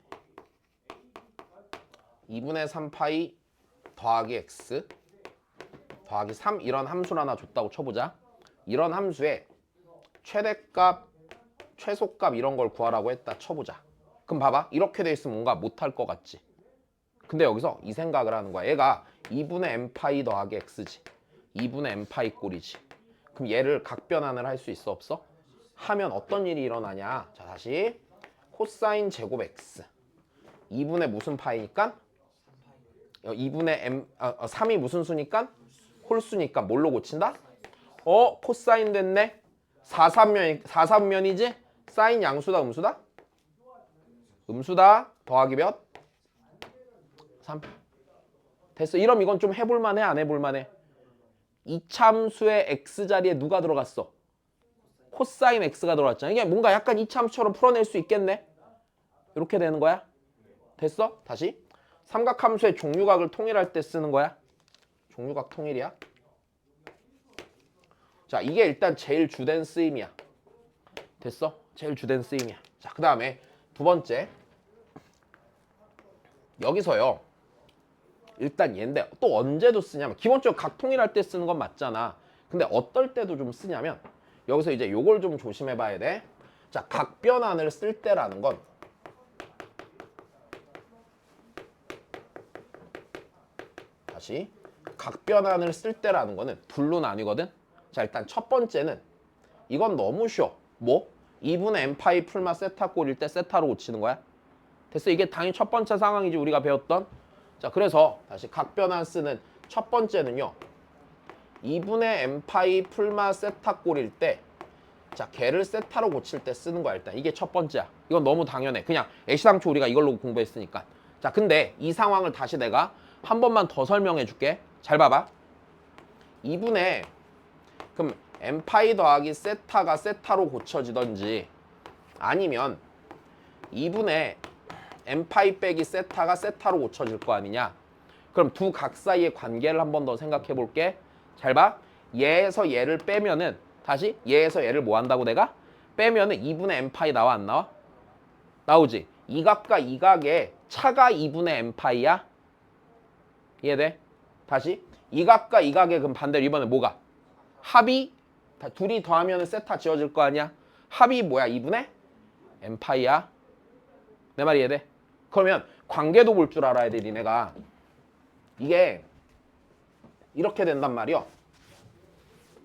2분의 3파이 더하기 x 더하기 3 이런 함수를 하나 줬다고 쳐보자. 이런 함수에 최대값, 최소값 이런 걸 구하라고 했다 쳐보자. 그럼 봐봐. 이렇게 돼 있으면 뭔가 못할 것 같지. 근데 여기서 이 생각을 하는 거야. 얘가 2분의 n파이 더하기 x지. 2분의 n파이 꼴이지. 그럼 얘를 각변환을 할 수 있어 없어? 하면 어떤 일이 일어나냐. 자, 다시 코사인 제곱 x 2분의 무슨 파이니까? 2분의 3이 무슨 수니까? 홀수니까 뭘로 고친다? 코사인 됐네. 4사분면이지? 사인 양수다 음수다? 음수다. 더하기 몇? 3. 됐어. 이러면 이건 좀 해볼만해 안 해볼만해? 이참수의 x자리에 누가 들어갔어? 코사인 x가 들어갔잖아. 이게 뭔가 약간 이참수처럼 풀어낼 수 있겠네? 이렇게 되는 거야? 됐어? 다시 삼각함수의 종류각을 통일할 때 쓰는 거야. 종류각 통일이야. 자, 이게 일단 제일 주된 쓰임이야. 됐어? 제일 주된 쓰임이야. 자, 그 다음에 두 번째 여기서요. 일단 얘인데 또 언제도 쓰냐면 기본적으로 각 통일할 때 쓰는 건 맞잖아. 근데 어떨 때도 좀 쓰냐면 여기서 이제 요걸 좀 조심해 봐야 돼. 자, 각변환을 쓸 때라는 건 다시 각변환을 쓸 때라는 거는 둘로 나뉘거든. 자, 일단 첫 번째는 이건 너무 쉬워. 뭐? 2분의 n파이 풀마 세타 꼴일 때 세타로 고치는 거야. 됐어. 이게 당연히 첫 번째 상황이지 우리가 배웠던. 자, 그래서 다시 각변환 쓰는 첫 번째는요. 2분의 n파이 풀마 세타 꼴일 때 자, 걔를 세타로 고칠 때 쓰는 거야. 일단 이게 첫 번째야. 이건 너무 당연해. 그냥 애시당초 우리가 이걸로 공부했으니까. 자, 근데 이 상황을 다시 내가 한 번만 더 설명해 줄게. 잘 봐봐. 2분의 그럼 n파이 더하기 세타가 세타로 고쳐지던지 아니면 2분의 n파이 빼기 세타가 세타로 고쳐질 거 아니냐. 그럼 두 각 사이의 관계를 한 번 더 생각해 볼게. 잘 봐. 얘에서 얘를 빼면은 다시 얘에서 얘를 뭐 한다고 내가? 빼면은 2분의 n파이 나와 안 나와? 나오지. 이 각과 이 각의 차가 2분의 n파이야. 이해돼? 다시 이 각과 이 각의 그럼 반대로 이번에 뭐가? 합이 둘이 더하면 세타 지워질 거 아니야? 합이 뭐야? 2분의 n파이야. 내 말이 이해돼? 그러면 관계도 볼 줄 알아야 돼 니네가. 이게 이렇게 된단 말이야.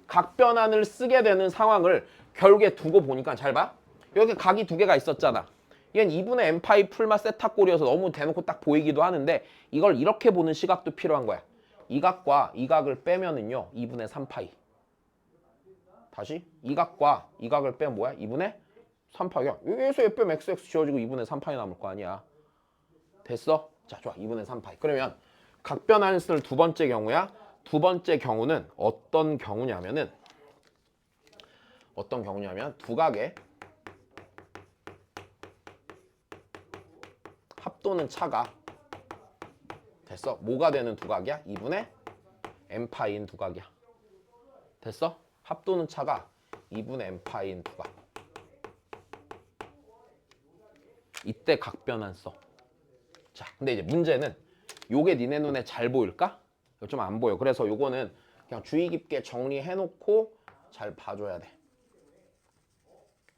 각변환을 쓰게 되는 상황을 결국에 두고 보니까 잘 봐. 여기 각이 두 개가 있었잖아. 얘는 2분의 n파이 풀마 세타 꼴이어서 너무 대놓고 딱 보이기도 하는데 이걸 이렇게 보는 시각도 필요한 거야. 이 각과 이 각을 빼면은요 2분의 3파이. 다시 이 각과 이 각을 빼면 뭐야? 2분의 3파이야. 여기서 얘 빼면 xx 지워지고 2분의 3파이 남을 거 아니야. 됐어? 자 좋아 2분의 3파이. 그러면 각변환을 쓸 두 번째 경우야. 두 번째 경우는 어떤 경우냐면 두 각의 합도는 차가 됐어? 뭐가 되는 두 각이야? 2분의 n파이인 두 각이야. 됐어? 합도는 차가 2분의 n파이인 두 각. 이때 각변환 써. 자, 근데 이제 문제는 요게 니네 눈에 잘 보일까? 좀 안 보여. 그래서 요거는 그냥 주의 깊게 정리해놓고 잘 봐줘야 돼.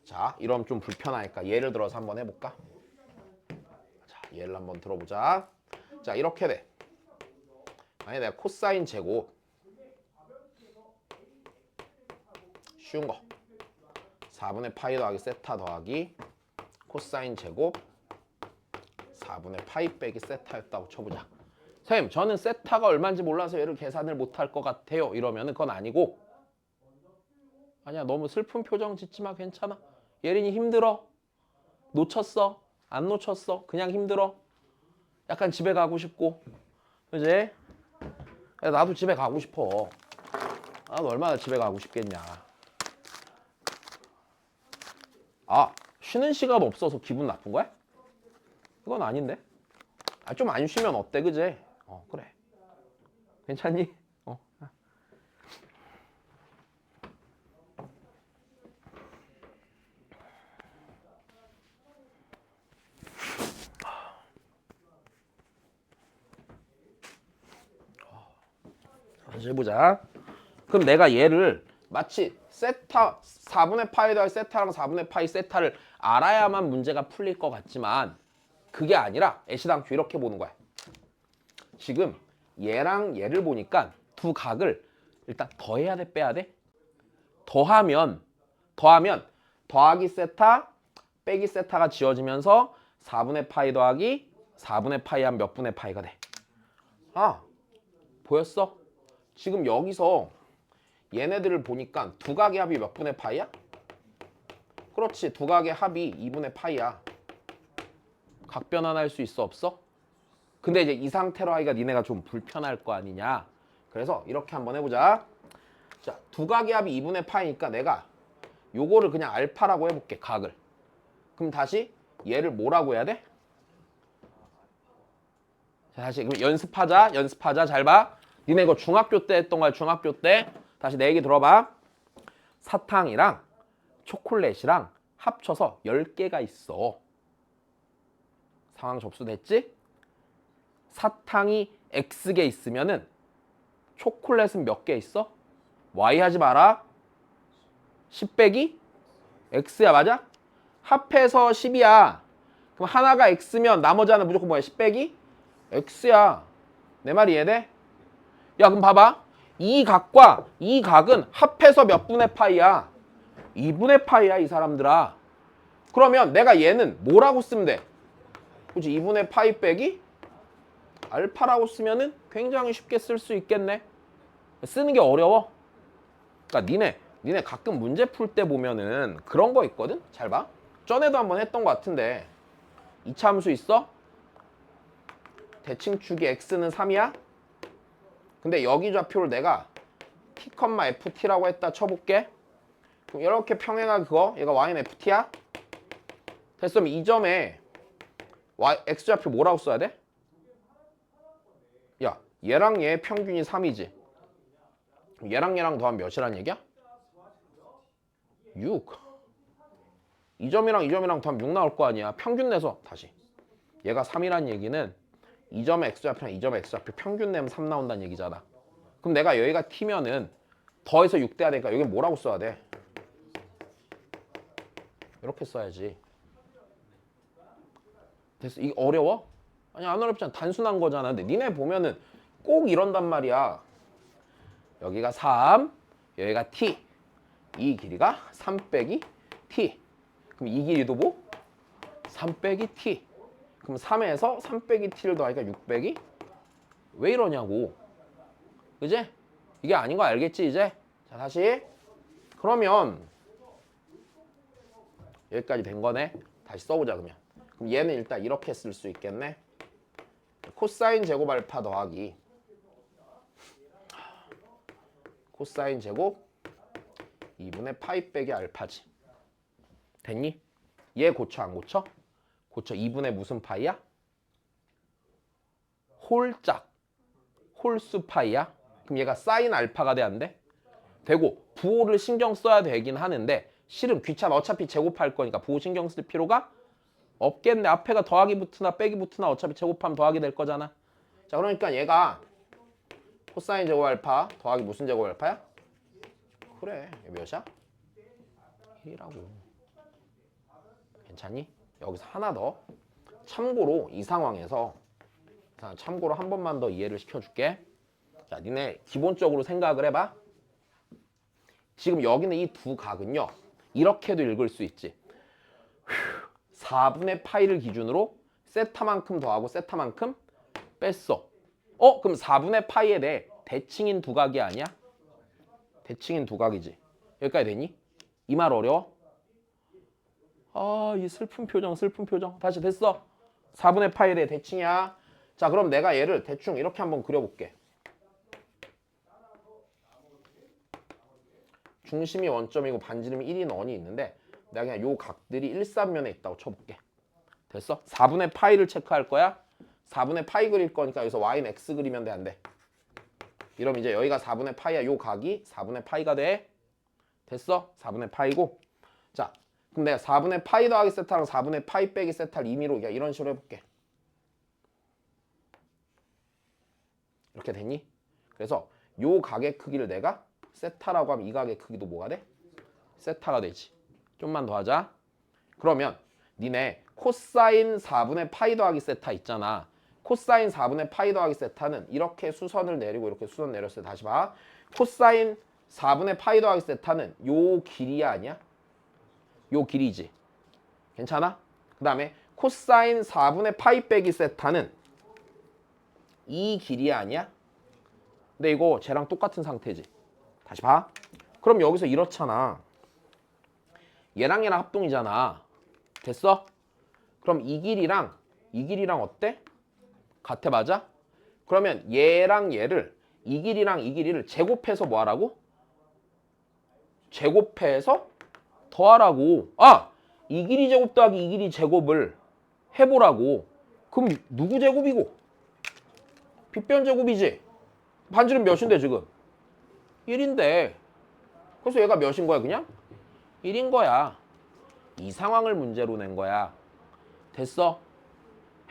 자, 이러면 좀 불편하니까 예를 들어서 한번 해볼까? 자, 예를 한번 들어보자. 자, 이렇게 돼. 만약에 내가 코사인 제곱 쉬운 거 4분의 파이 더하기 세타 더하기 코사인 제곱 4분의 파이 빼기 세타였다고 쳐보자. 선생님 저는 세타가 얼마인지 몰라서 얘를 계산을 못할 것 같아요. 이러면은 그건 아니고 아니야 너무 슬픈 표정 짓지 마. 괜찮아. 예린이 힘들어. 놓쳤어. 안 놓쳤어. 그냥 힘들어. 약간 집에 가고 싶고 그지? 나도 집에 가고 싶어. 나도 얼마나 집에 가고 싶겠냐. 아 쉬는 시간 없어서 기분 나쁜 거야? 그건 아닌데. 아, 좀 안 쉬면 어때 그지? 그래. 괜찮니? 다시 해보자. 그럼 내가 얘를 마치 세타 4분의 파이 더하기 세타랑 4분의 파이 세타를 알아야만 문제가 풀릴 것 같지만 그게 아니라 애시당초 이렇게 보는 거야. 지금 얘랑 얘를 보니까 두 각을 일단 더해야 돼 빼야 돼? 더하면 더하기 세타 빼기 세타가 지워지면서 4분의 파이 더하기 4분의 파이 한 몇 분의 파이가 돼. 아 보였어? 지금 여기서 얘네들을 보니까 두 각의 합이 몇 분의 파이야? 그렇지. 두 각의 합이 2분의 파이야. 각변환할 수 있어 없어? 근데 이제 이 상태로 하기가 니네가 좀 불편할 거 아니냐. 그래서 이렇게 한번 해보자. 자, 두 각의 합이 2분의 파이니까 내가 요거를 그냥 알파라고 해볼게. 각을. 그럼 다시 얘를 뭐라고 해야 돼? 자, 다시 그럼 연습하자. 잘 봐. 니네 이거 중학교 때 했던 거야. 중학교 때. 다시 내 얘기 들어봐. 사탕이랑 초콜릿이랑 합쳐서 10개가 있어. 상황 접수됐지? 사탕이 X개 있으면은 초콜릿은 몇 개 있어? Y 하지 마라. 10 빼기 X야 맞아? 합해서 10이야. 그럼 하나가 X면 나머지 하나 무조건 뭐야? 10 빼기 X야. 내 말이 이해돼? 야 그럼 봐봐. 이 각과 이 각은 합해서 몇 분의 파이야? 2분의 파이야 이 사람들아. 그러면 내가 얘는 뭐라고 쓰면 돼? 그치 2분의 파이 빼기 알파라고 쓰면은 굉장히 쉽게 쓸 수 있겠네. 쓰는 게 어려워? 그러니까 니네 가끔 문제 풀 때 보면은 그런 거 있거든? 잘 봐. 전에도 한번 했던 것 같은데 이차함수 있어? 대칭축이 x는 3이야? 근데 여기 좌표를 내가 t, ft라고 했다 쳐볼게. 그럼 이렇게 평행한 그거 얘가 y는 ft야? 됐으면 이 점에 x 좌표 뭐라고 써야 돼? 야 얘랑 얘 평균이 3이지. 얘랑 얘랑 더하면 몇이란 얘기야? 6. 이 점이랑 이 점이랑 더하면 6 나올 거 아니야. 평균 내서 다시 얘가 3이란 얘기는 2점의 x좌표랑 2점의 x좌표 평균 내면 3 나온다는 얘기잖아. 그럼 내가 여기가 t면은 더해서 6 돼야 되니까 여기 뭐라고 써야 돼? 이렇게 써야지. 됐어. 이게 어려워? 아니 안 어렵잖아. 단순한 거잖아. 근데 니네 보면은 꼭 이런단 말이야. 여기가 3, 여기가 t. 이 길이가 3 빼기 t. 그럼 이 길이도 뭐? 3 빼기 t. 그럼 3에서 3 빼기 t를 더하니까 6 빼기? 왜 이러냐고. 그지? 이게 아닌 거 알겠지 이제? 자 다시. 그러면 여기까지 된 거네. 다시 써보자 그러면. 그럼 얘는 일단 이렇게 쓸 수 있겠네. 코사인 제곱 알파 더하기 코사인 제곱 2분의 파이 빼기 알파지. 됐니? 얘 고쳐 안 고쳐? 고쳐. 2분의 무슨 파이야? 홀짝. 홀수 파이야? 그럼 얘가 사인 알파가 돼 안 돼? 되고 부호를 신경 써야 되긴 하는데 실은 귀찮아. 어차피 제곱할 거니까 부호 신경 쓸 필요가 없겠네. 앞에가 더하기 붙으나 빼기 붙으나 어차피 제곱하면 더하기 될 거잖아. 자 그러니까 얘가 코사인 제곱 알파 더하기 무슨 제곱 알파야? 그래. 몇이야? 1이라고. 괜찮니? 여기서 하나 더. 참고로 이 상황에서 참고로 한 번만 더 이해를 시켜줄게. 자, 니네 기본적으로 생각을 해봐. 지금 여기는 이 두 각은요. 이렇게도 읽을 수 있지. 4분의 파이를 기준으로 세타만큼 더하고 세타만큼 뺐어. 그럼 4분의 파이에 대해 대칭인 두 각이 아니야? 대칭인 두 각이지. 여기까지 되니? 이 말 어려워? 아, 이 슬픈 표정, 슬픈 표정. 다시 됐어. 4분의 파이에 대해 대칭이야. 자, 그럼 내가 얘를 대충 이렇게 한번 그려볼게. 중심이 원점이고 반지름이 1인 원이 있는데 내가 그냥 요 각들이 일삼면에 있다고 쳐볼게. 됐어? 4분의 파이를 체크할 거야. 4분의 파이 그릴 거니까 여기서 y는 x 그리면 돼, 안 돼? 이러면 이제 여기가 4분의 파이야. 요 각이 4분의 파이가 돼. 됐어? 4분의 파이고. 자, 그럼 내가 4분의 파이 더하기 세타랑 4분의 파이 빼기 세타를 임의로 이런 식으로 해볼게. 이렇게 됐니? 그래서 요 각의 크기를 내가 세타라고 하면 이 각의 크기도 뭐가 돼? 세타가 되지. 좀만 더 하자. 그러면 니네 코사인 4분의 파이 더하기 세타 있잖아. 코사인 4분의 파이 더하기 세타는 이렇게 수선을 내리고 이렇게 수선 내렸을 때 다시 봐. 코사인 4분의 파이 더하기 세타는 요 길이야 아니야? 요 길이지. 괜찮아? 그 다음에 코사인 4분의 파이 빼기 세타는 이 길이야 아니야? 근데 이거 쟤랑 똑같은 상태지. 다시 봐. 그럼 여기서 이렇잖아. 얘랑 얘랑 합동이잖아. 됐어? 그럼 이 길이랑 어때? 같아 맞아? 그러면 얘랑 얘를 이 길이랑 이 길이를 제곱해서 뭐 하라고? 제곱해서 더하라고. 아! 이 길이 제곱 더하기 이 길이 제곱을 해보라고. 그럼 누구 제곱이고? 빗변 제곱이지. 반지름 몇인데 지금? 1인데. 그래서 얘가 몇인 거야 그냥? 1인 거야. 이 상황을 문제로 낸 거야. 됐어?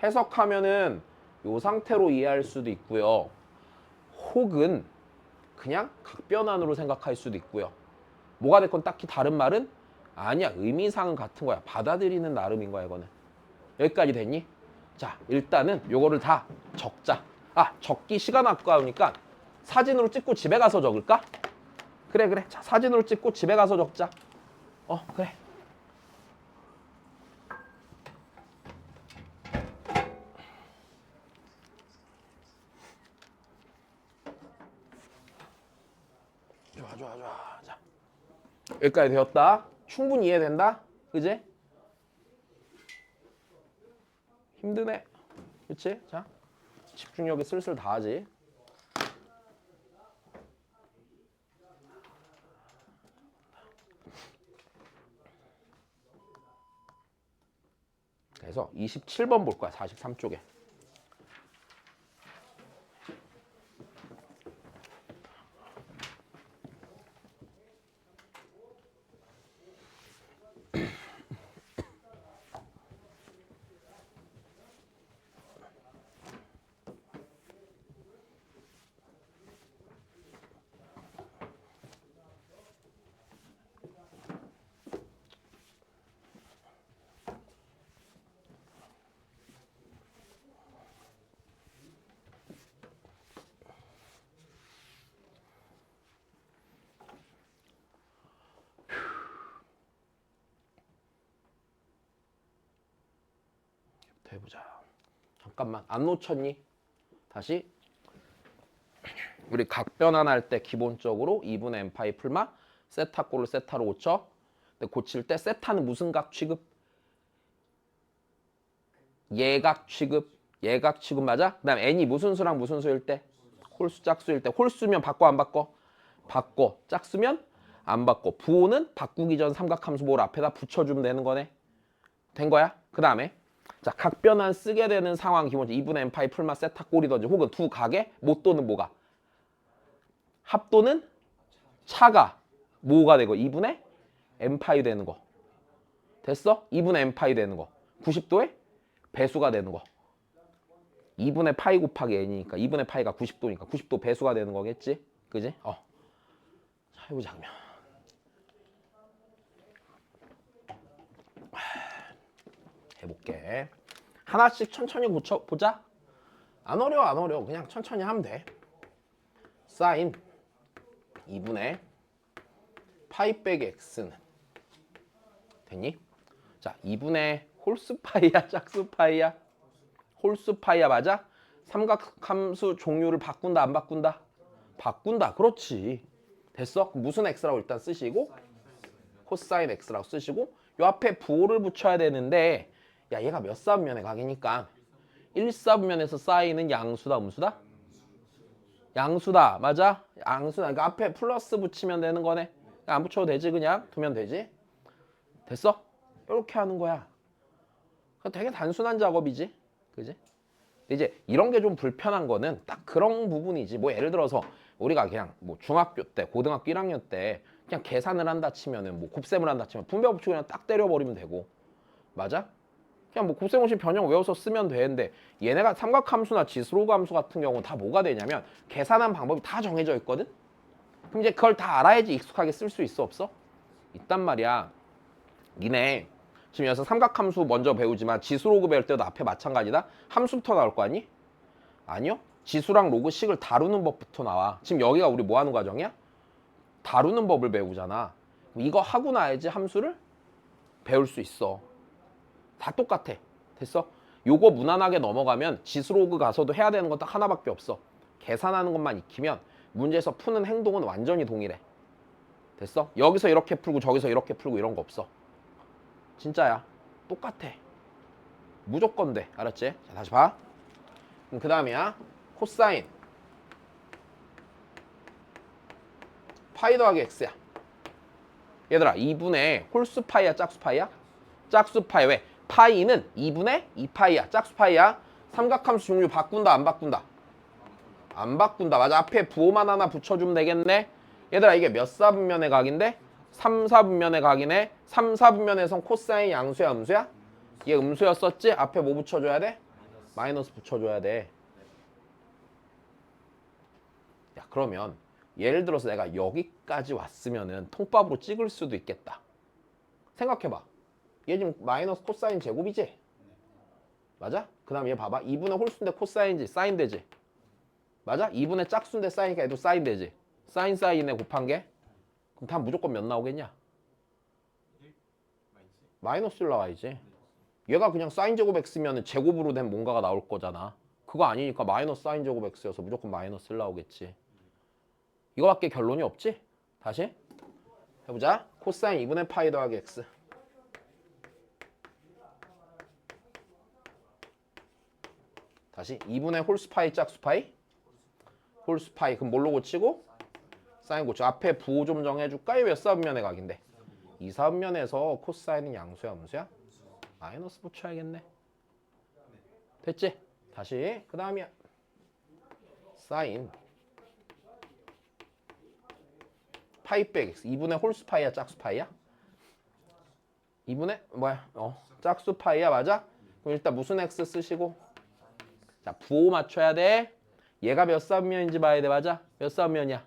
해석하면은 요 상태로 이해할 수도 있고요. 혹은 그냥 각변환으로 생각할 수도 있고요. 뭐가 됐건 딱히 다른 말은 아니야. 의미상은 같은 거야. 받아들이는 나름인 거야 이거는. 여기까지 됐니? 자, 일단은 요거를 다 적자. 아, 적기 시간 아까우니까 사진으로 찍고 집에 가서 적을까? 그래. 자, 사진으로 찍고 집에 가서 적자. 그래. 좋아. 자, 여기까지 되었다. 충분히 이해된다? 그지? 힘드네. 그치? 자, 집중력이 슬슬 다하지. 그래서 27번 볼 거야. 43쪽에. 해보자. 잠깐만 안 놓쳤니? 다시 우리 각변환할 때 기본적으로 2분의 n파이 풀마 세타 꼴을 세타로 고쳐. 근데 고칠 때 세타는 무슨 각 취급? 예각 취급. 예각 취급 맞아? 그 다음 n이 무슨 수랑 무슨 수일 때? 홀수 짝수일 때. 홀수면 바꿔 안 바꿔? 바꿔. 짝수면 안 바꿔. 부호는 바꾸기 전 삼각함수 뭘 앞에다 붙여주면 되는 거네. 된 거야? 그 다음에 자 각변환 쓰게 되는 상황 기본적으로 2분의 n파이 풀마 세타 꼴이든지 혹은 두 각의 못도는 뭐가? 합도는 차가 뭐가 되고 2분의 n파이 되는 거. 됐어? 2분의 n파이 되는 거. 90도의 배수가 되는 거. 2분의 파이 곱하기 n이니까 2분의 파이가 90도니까 90도 배수가 되는 거겠지? 그지? 자, 이 장면. 해볼게. 하나씩 천천히 고쳐보자. 안 어려워 안 어려워. 그냥 천천히 하면 돼. 사인 2분의 파이 빼기 x는 됐니? 자 2분의 홀수 파이야 짝수 파이야? 홀수 파이야 맞아? 삼각함수 종류를 바꾼다 안 바꾼다? 바꾼다. 그렇지. 됐어? 그럼 무슨 x라고 일단 쓰시고 코사인 x라고 쓰시고 요 앞에 부호를 붙여야 되는데 야 얘가 몇 사분면의 각이니까 1사분면에서 사인은 양수다 음수다? 양수다. 맞아? 양수다. 그러니까 앞에 플러스 붙이면 되는 거네. 안 붙여도 되지. 그냥 두면 되지. 됐어? 이렇게 하는 거야. 되게 단순한 작업이지. 그지? 근데 이제 이런 게 좀 불편한 거는 딱 그런 부분이지. 뭐 예를 들어서 우리가 그냥 뭐 중학교 때 고등학교 1학년 때 그냥 계산을 한다 치면은 뭐 곱셈을 한다 치면 분배법칙 그냥 딱 때려버리면 되고. 맞아? 그냥 뭐 곱셈공식 변형 외워서 쓰면 되는데 얘네가 삼각함수나 지수로그 함수 같은 경우는 다 뭐가 되냐면 계산한 방법이 다 정해져 있거든? 그럼 이제 그걸 다 알아야지 익숙하게 쓸 수 있어 없어? 있단 말이야. 니네 지금 여기서 삼각함수 먼저 배우지만 지수로그 배울 때도 앞에 마찬가지다? 함수부터 나올 거 아니? 아니요. 지수랑 로그식을 다루는 법부터 나와. 지금 여기가 우리 뭐 하는 과정이야? 다루는 법을 배우잖아. 이거 하고 나야지 함수를 배울 수 있어. 다 똑같아. 됐어? 요거 무난하게 넘어가면 지수로그 가서도 해야 되는 건 딱 하나밖에 없어. 계산하는 것만 익히면 문제에서 푸는 행동은 완전히 동일해. 됐어? 여기서 이렇게 풀고 저기서 이렇게 풀고 이런 거 없어. 진짜야. 똑같아. 무조건 돼. 알았지? 자, 다시 봐. 그럼 그 다음이야. 코사인 파이 더하기 x야. 얘들아 2분의 홀수 파이야 짝수 파이야? 짝수 파이. 왜? 파이는 2분의 2파이야. 짝수 파이야. 삼각함수 종류 바꾼다 안 바꾼다? 안 바꾼다. 맞아. 앞에 부호만 하나 붙여주면 되겠네. 얘들아 이게 몇 사분면의 각인데? 3사분면의 각이네. 3사분면에선 코사인 양수야 음수야? 얘 음수였었지? 앞에 뭐 붙여줘야 돼? 마이너스 붙여줘야 돼. 야 그러면 예를 들어서 내가 여기까지 왔으면은 통밥으로 찍을 수도 있겠다. 생각해봐. 얘 지금 마이너스 코사인 제곱이지? 맞아? 그 다음 얘 봐봐. 2분의 홀수인데 코사인지 사인 되지? 맞아? 2분의 짝수인데 사인이니까 얘도 사인 되지? 사인 사인에 곱한 게? 그럼 다 무조건 몇 나오겠냐? 마이너스 1 나와야지. 얘가 그냥 사인 제곱 x면 제곱으로 된 뭔가가 나올 거잖아. 그거 아니니까 마이너스 사인 제곱 x여서 무조건 마이너스 1 나오겠지. 이거밖에 결론이 없지? 다시 해보자. 코사인 2분의 파이 더하기 x. 다시 2분의 홀수 파이 짝수 파이? 홀수 파이. 그럼 뭘로 고치고? 사인 고치고. 앞에 부호 좀 정해줄까? 몇 사분면의 각인데? 2사분면에서 코사인은 양수야 음수야? 마이너스 붙여야겠네. 됐지? 다시 그 다음이야. 사인 파이 빼기 x. 2분의 홀수 파이야 짝수 파이야? 2분의 뭐야? 짝수 파이야 맞아? 그럼 일단 무슨 x 쓰시고 자 부호 맞춰야 돼. 얘가 몇 사분면인지 봐야 돼. 맞아? 몇 사분면이야?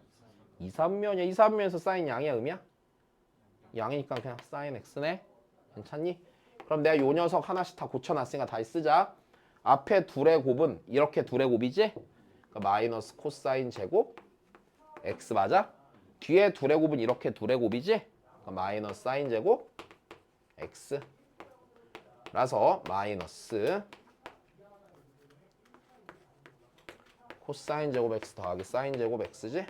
2사분면이야. 2사분면에서 사인 양이야 음이야? 양이니까 그냥 사인 x네. 괜찮니? 그럼 내가 요 녀석 하나씩 다 고쳐놨으니까 다시 쓰자. 앞에 둘의 곱은 이렇게 둘의 곱이지? 그러니까 마이너스 코사인 제곱 x 맞아? 뒤에 둘의 곱은 이렇게 둘의 곱이지? 그러니까 마이너스 사인 제곱 x 라서 마이너스 코사인 제곱 x 더하기 사인 제곱 x지?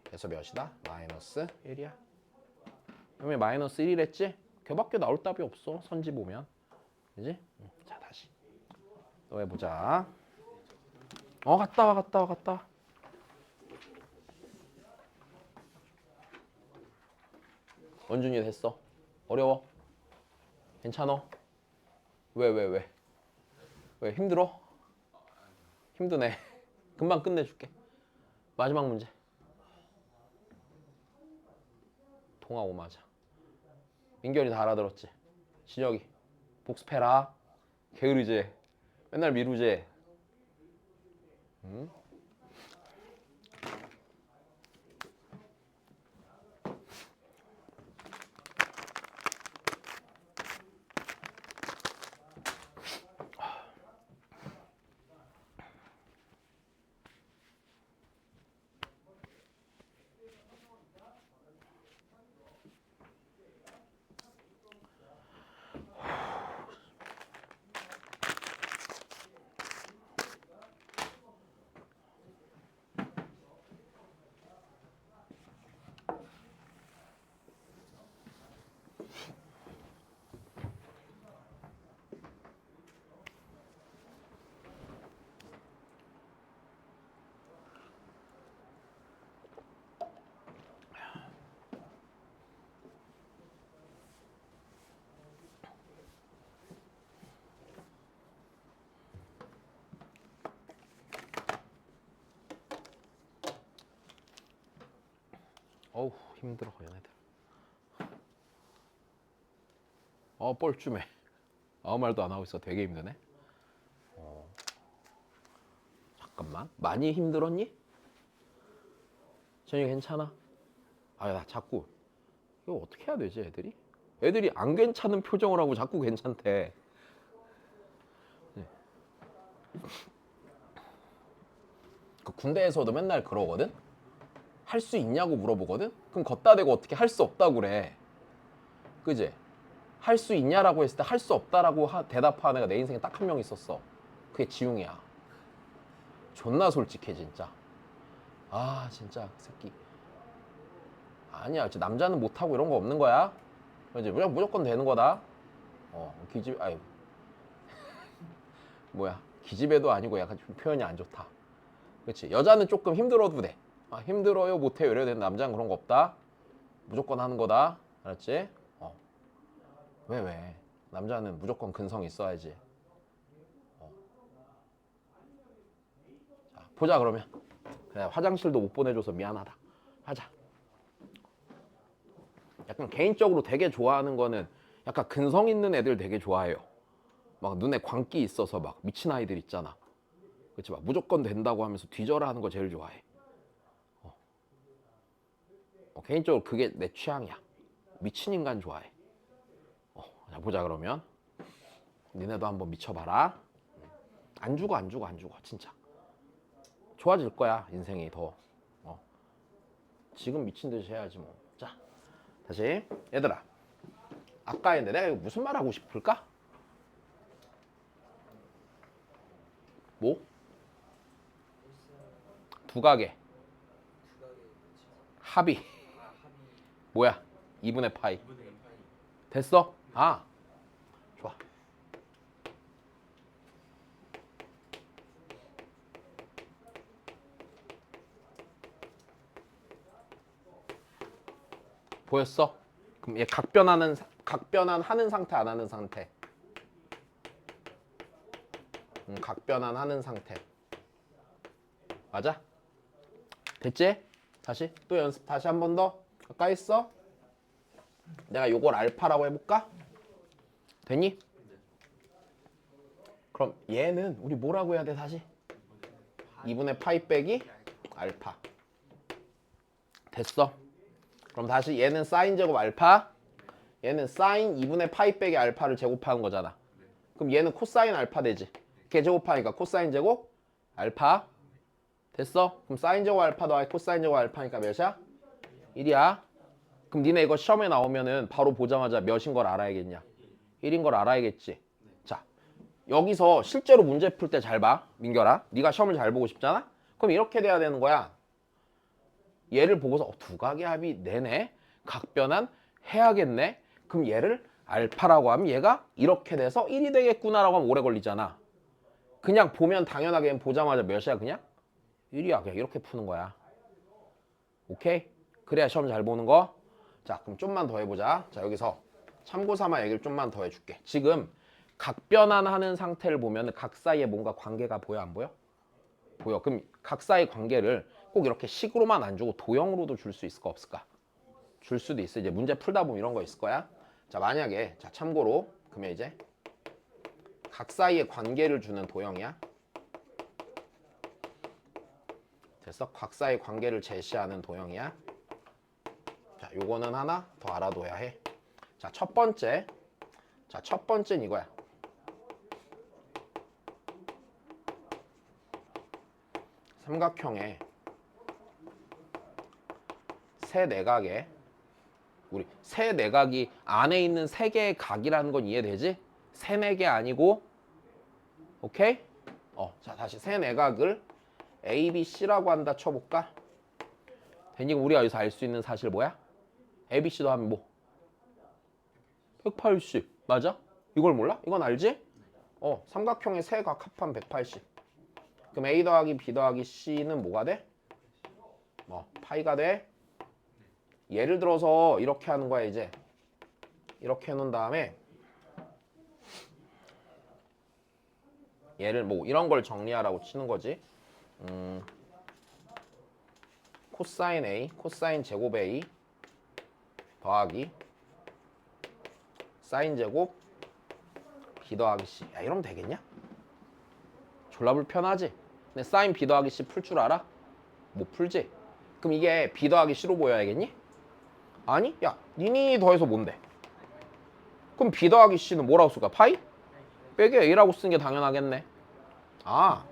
그래서 몇이다? 마이너스 1이야. 그러면 마이너스 1이랬지? 걔밖에 나올 답이 없어. 선지 보면. 그지? 자, 다시 또 해보자. 갔다 와. 원준이 됐어. 어려워? 괜찮어? 왜? 왜 힘들어? 힘드네. 금방 끝내줄게. 마지막 문제. 통화 5 맞아. 민결이 다 알아들었지? 진혁이 복습해라. 게으르지? 맨날 미루지? 응? 어우 힘들어 얘네들. 뻘쭘해. 아무 말도 안 하고 있어. 되게 힘드네. 잠깐만. 많이 힘들었니? 전이 괜찮아? 나 자꾸 이거 어떻게 해야 되지 애들이? 애들이 안 괜찮은 표정을 하고 자꾸 괜찮대. 그 군대에서도 맨날 그러거든? 할 수 있냐고 물어보거든? 그럼 걷다 대고 어떻게 할 수 없다고 그래. 그지? 할 수 있냐라고 했을 때 할 수 없다라고 대답하는 애가 내 인생에 딱 한 명 있었어. 그게 지웅이야. 존나 솔직해 진짜. 진짜 그 새끼. 아니야 남자는 못하고 이런 거 없는 거야. 이제 무조건 되는 거다. 기집 뭐야 기집애도 아니고 약간 좀 표현이 안 좋다. 그렇지. 여자는 조금 힘들어도 돼. 힘들어요 못해요 이래야 되는데 남자는 그런 거 없다. 무조건 하는 거다. 알았지? 왜? 남자는 무조건 근성이 있어야지. 자, 보자 그러면. 그래, 화장실도 못 보내줘서 미안하다. 하자. 약간 개인적으로 되게 좋아하는 거는 약간 근성 있는 애들 되게 좋아해요. 막 눈에 광기 있어서 막 미친 아이들 있잖아. 그렇지? 막 무조건 된다고 하면서 뒤져라 하는 거 제일 좋아해. 개인적으로 그게 내 취향이야. 미친 인간 좋아해. 자, 보자 그러면. 니네도 한번 미쳐봐라. 안 죽어 진짜. 좋아질 거야 인생이 더. 지금 미친 듯이 해야지 뭐. 자, 다시 얘들아. 아까 했는데 내가 이거 무슨 말 하고 싶을까? 뭐? 두각의 합이 뭐야? 2분의 파이. 됐어? 좋아. 보였어? 그럼 얘 각변환하는 상태 안 하는 상태? 각변환하는 상태. 맞아? 됐지? 다시 또 연습 다시 한 번 더. 가까이 있어. 내가 요걸 알파라고 해볼까? 됐니? 그럼 얘는 우리 뭐라고 해야 돼 다시? 2분의 파이 빼기 알파. 됐어. 그럼 다시 얘는 사인 제곱 알파. 얘는 사인 2분의 파이 빼기 알파를 제곱하는 거잖아. 그럼 얘는 코사인 알파 되지. 걔 제곱하니까 코사인 제곱 알파. 됐어? 그럼 사인 제곱 알파 더하기 코사인 제곱 알파니까 몇이야? 1이야. 그럼 니네 이거 시험에 나오면은 바로 보자마자 몇인 걸 알아야겠냐? 1인 걸 알아야겠지. 자, 여기서 실제로 문제 풀 때 잘 봐. 민결아. 네가 시험을 잘 보고 싶잖아? 그럼 이렇게 돼야 되는 거야. 얘를 보고서 두 각의 합이 네네. 각변환 해야겠네. 그럼 얘를 알파라고 하면 얘가 이렇게 돼서 1이 되겠구나라고 하면 오래 걸리잖아. 그냥 보면 당연하게 보자마자 몇이야 그냥? 1이야. 그냥 이렇게 푸는 거야. 오케이? 그래야 시험 잘 보는 거. 자, 그럼 좀만 더 해보자. 자, 여기서 참고 삼아 얘기를 좀만 더 해줄게. 지금 각변환하는 상태를 보면 각 사이에 뭔가 관계가 보여 안 보여? 보여. 그럼 각 사이 관계를 꼭 이렇게 식으로만 안 주고 도형으로도 줄 수 있을까 없을까? 줄 수도 있어. 이제 문제 풀다 보면 이런 거 있을 거야. 자, 만약에 자 참고로 그러면 이제 각 사이의 관계를 주는 도형이야. 됐어? 각 사이 관계를 제시하는 도형이야. 자, 요거는 하나 더 알아둬야 해. 자, 첫 번째. 자, 첫 번째는 이거야. 삼각형의 세 내각에 우리 세 내각이 안에 있는 세 개의 각이라는 건 이해되지? 세 네 개 아니고 오케이? 자 다시 세 내각을 A, B, C라고 한다 쳐볼까? 되니까 우리가 여기서 알 수 있는 사실 뭐야? A, B, C도 하면 뭐? 180 맞아? 이걸 몰라? 이건 알지? 삼각형의 세 각 합하면 180. 그럼 A 더하기 B 더하기 C는 뭐가 돼? 파이가 돼? 예를 들어서 이렇게 하는 거야 이제. 이렇게 해놓은 다음에 얘를 뭐 이런 걸 정리하라고 치는 거지. 코사인 A, 코사인 제곱 A 더하기 사인 제곱 B 더하기 C. 야 이러면 되겠냐? 졸라 불편하지? 근데 사인 B 더하기 C 풀 줄 알아? 못 풀지? 그럼 이게 B 더하기 C로 보여야겠니? 아니? 야 니니 더해서 뭔데? 그럼 B 더하기 C는 뭐라고 쓸까? 파이? 빼기 A라고 쓰는 게 당연하겠네. 아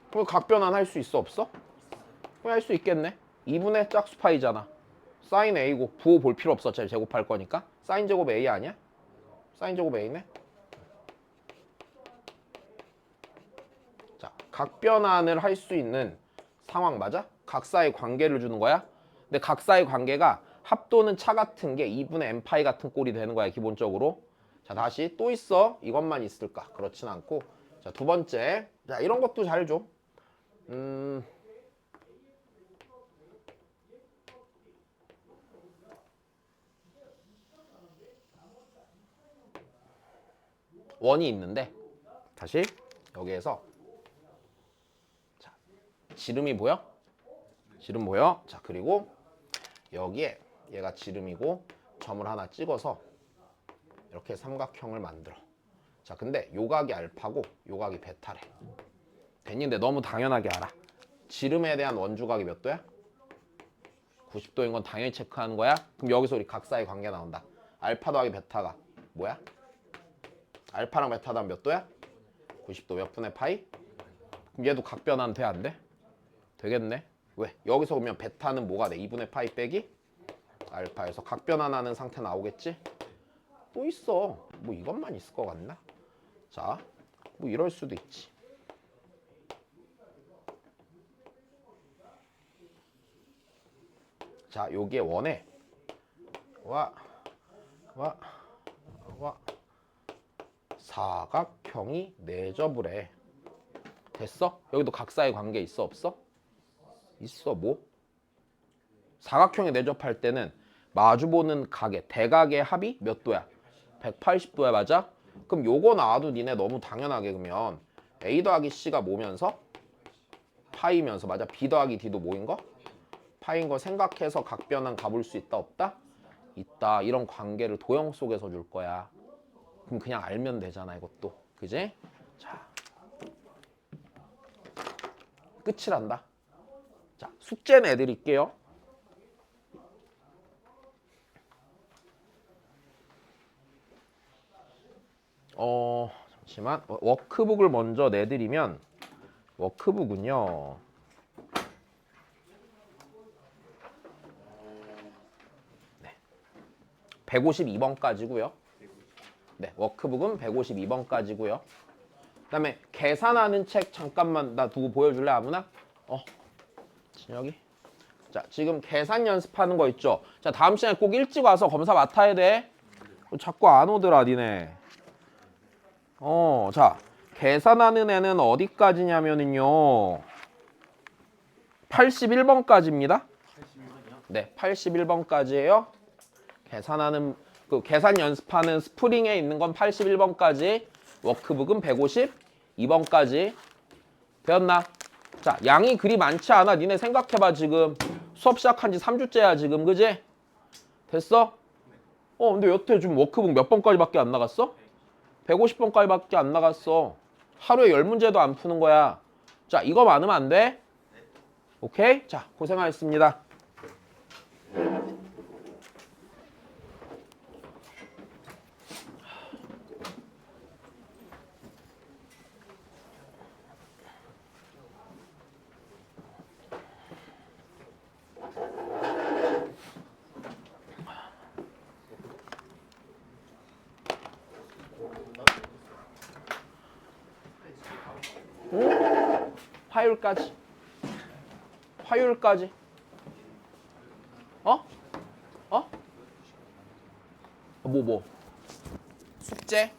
그럼 각변환 할 수 있어 없어? 그럼 할 수 있겠네. 2분의 짝수 파이잖아. 사인 A고 부호 볼 필요 없어. 제곱할 거니까. 사인 제곱 A 아니야? 사인 제곱 A네. 자, 각변환을 할 수 있는 상황 맞아? 각사의 관계를 주는 거야. 근데 각사의 관계가 합 또는 차 같은 게 2분의 n파이 같은 꼴이 되는 거야 기본적으로. 자 다시 또 있어. 이것만 있을까? 그렇진 않고. 자 두 번째. 자 이런 것도 잘 줘. 원이 있는데 다시 여기에서 자 지름이 보여? 지름 보여? 자 그리고 여기에 얘가 지름이고 점을 하나 찍어서 이렇게 삼각형을 만들어. 자 근데 요각이 알파고 요각이 베타래. 됐는데 너무 당연하게 알아. 지름에 대한 원주각이 몇 도야? 90도인 건 당연히 체크하는 거야. 그럼 여기서 우리 각사의 관계 나온다. 알파 더하기 베타가 뭐야? 알파랑 베타 다음 몇 도야? 90도. 몇 분의 파이? 그럼 얘도 각변환 돼? 안 돼? 되겠네. 왜? 여기서 보면 베타는 뭐가 돼? 2분의 파이 빼기 알파에서 각변환하는 상태 나오겠지? 또 있어. 뭐 이것만 있을 것 같나? 자, 뭐 이럴 수도 있지. 자, 여기에 원에 사각형이 내접을 됐어? 여기도 각사의 관계 있어 없어? 있어. 뭐? 사각형에 내접할 때는 마주보는 각의 대각의 합이 몇 도야? 180도야 맞아? 그럼 요거 나와도 니네 너무 당연하게 그러면 A 더하기 C가 뭐면서? 파이면서 맞아? B 더하기 D도 뭐인 거? 파인 거 생각해서 각변환 가볼 수 있다 없다? 있다. 이런 관계를 도형 속에서 줄 거야. 그럼 그냥 알면 되잖아 이것도. 그지? 자, 끝이란다. 자, 숙제 내드릴게요. 잠시만. 워크북을 먼저 내드리면 워크북은요. 152번까지고요. 네, 워크북은 152번까지고요. 그다음에 계산하는 책 잠깐만 나 두고 보여줄래 아무나? 진혁이. 자, 지금 계산 연습하는 거 있죠? 자, 다음 시간에 꼭 일찍 와서 검사 맡아야 돼. 자꾸 안 오더라, 니네. 자, 계산하는 애는 어디까지냐면은요. 81번까지입니다. 네, 81번까지예요. 계산하는 그 계산 연습하는 스프링에 있는 건 81번까지. 워크북은 152번까지. 되었나? 자, 양이 그리 많지 않아. 니네 생각해봐 지금. 수업 시작한 지 3주째야 지금, 그지? 됐어? 근데 여태 지금 워크북 몇 번까지밖에 안 나갔어? 150번까지밖에 안 나갔어. 하루에 10문제도 안 푸는 거야. 자, 이거 많으면 안 돼? 오케이? 자, 고생하셨습니다. 화요일까지. 화요일까지. 뭐? 숙제?